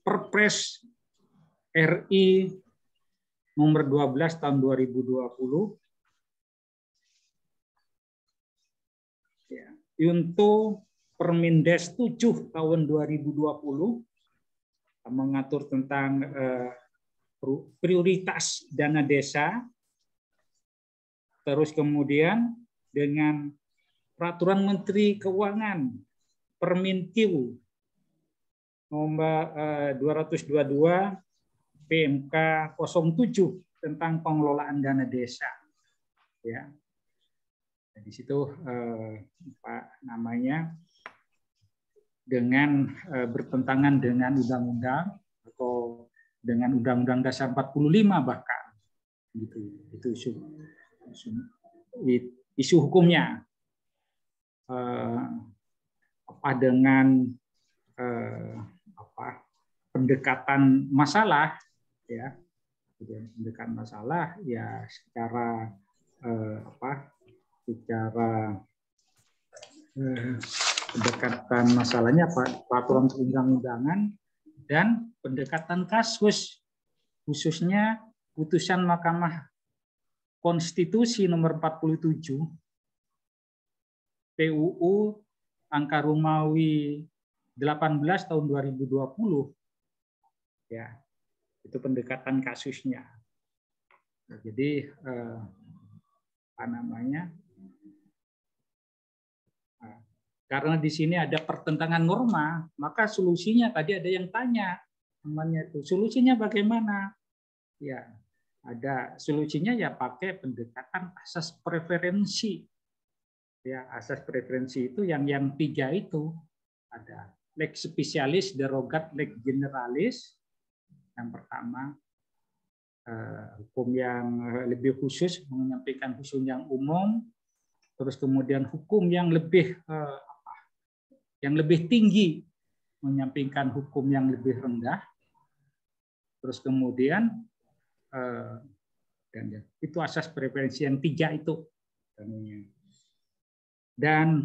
Perpres RI Nomor 12 Tahun 2020 untuk Permendes 7 Tahun 2020 mengatur tentang prioritas dana desa, terus kemudian dengan Peraturan Menteri Keuangan Permentiu nomor 222 PMK 07 tentang pengelolaan dana desa. Ya, di situ dengan bertentangan dengan undang-undang atau dengan Undang-Undang Dasar 45 bahkan, gitu. Itu isu hukumnya. Dengan pendekatan masalah, ya, pendekatan masalah, ya secara pendekatan masalahnya peraturan perundang-undangan dan pendekatan kasus, khususnya putusan Mahkamah Konstitusi nomor 47 PUU angka Romawi 18 tahun 2020, ya, itu pendekatan kasusnya. Nah, jadi karena di sini ada pertentangan norma, maka solusinya tadi ada yang tanya, namanya itu solusinya bagaimana? Ya, ada solusinya ya pakai pendekatan asas preferensi. Ya, asas preferensi itu yang 3 itu ada lex specialis, derogat, lex generalis. Yang pertama hukum yang lebih khusus menyampaikan hukum yang umum, terus kemudian hukum yang lebih tinggi menyampaikan hukum yang lebih rendah, terus kemudian itu asas preferensi yang 3 itu. Dan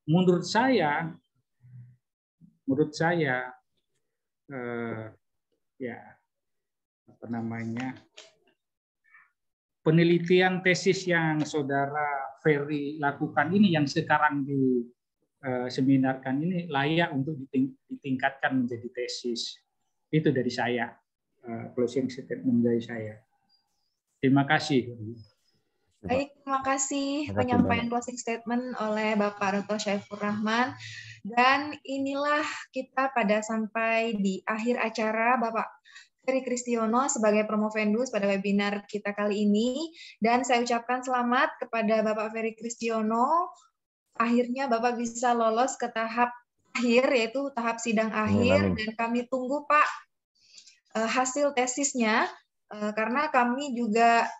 menurut saya penelitian tesis yang Saudara Ferry lakukan ini, yang sekarang diseminarkan ini, layak untuk ditingkatkan menjadi tesis. Itu dari saya, closing statement dari saya. Terima kasih. Baik, terima kasih penyampaian closing statement oleh Bapak Dr. Syaifur Rahman. Dan inilah kita sampai di akhir acara Bapak Ferry Kristiono sebagai promovendus pada webinar kita kali ini. Dan saya ucapkan selamat kepada Bapak Ferry Kristiono. Akhirnya Bapak bisa lolos ke tahap akhir, yaitu tahap sidang akhir. Dan kami tunggu Pak hasil tesisnya, karena kami juga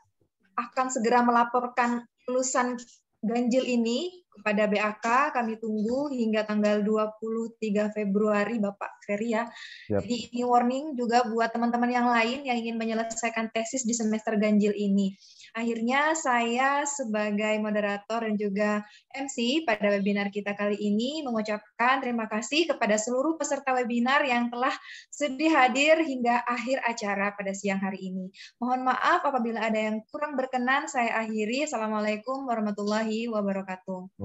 akan segera melaporkan lulusan ganjil ini kepada BAK. Kami tunggu hingga tanggal 23 Februari Bapak Ferry, ya. Jadi ini warning juga buat teman-teman yang lain yang ingin menyelesaikan tesis di semester ganjil ini. Akhirnya saya sebagai moderator dan juga MC pada webinar kita kali ini mengucapkan terima kasih kepada seluruh peserta webinar yang telah sedia hadir hingga akhir acara pada siang hari ini. Mohon maaf apabila ada yang kurang berkenan, saya akhiri. Assalamualaikum warahmatullahi wabarakatuh.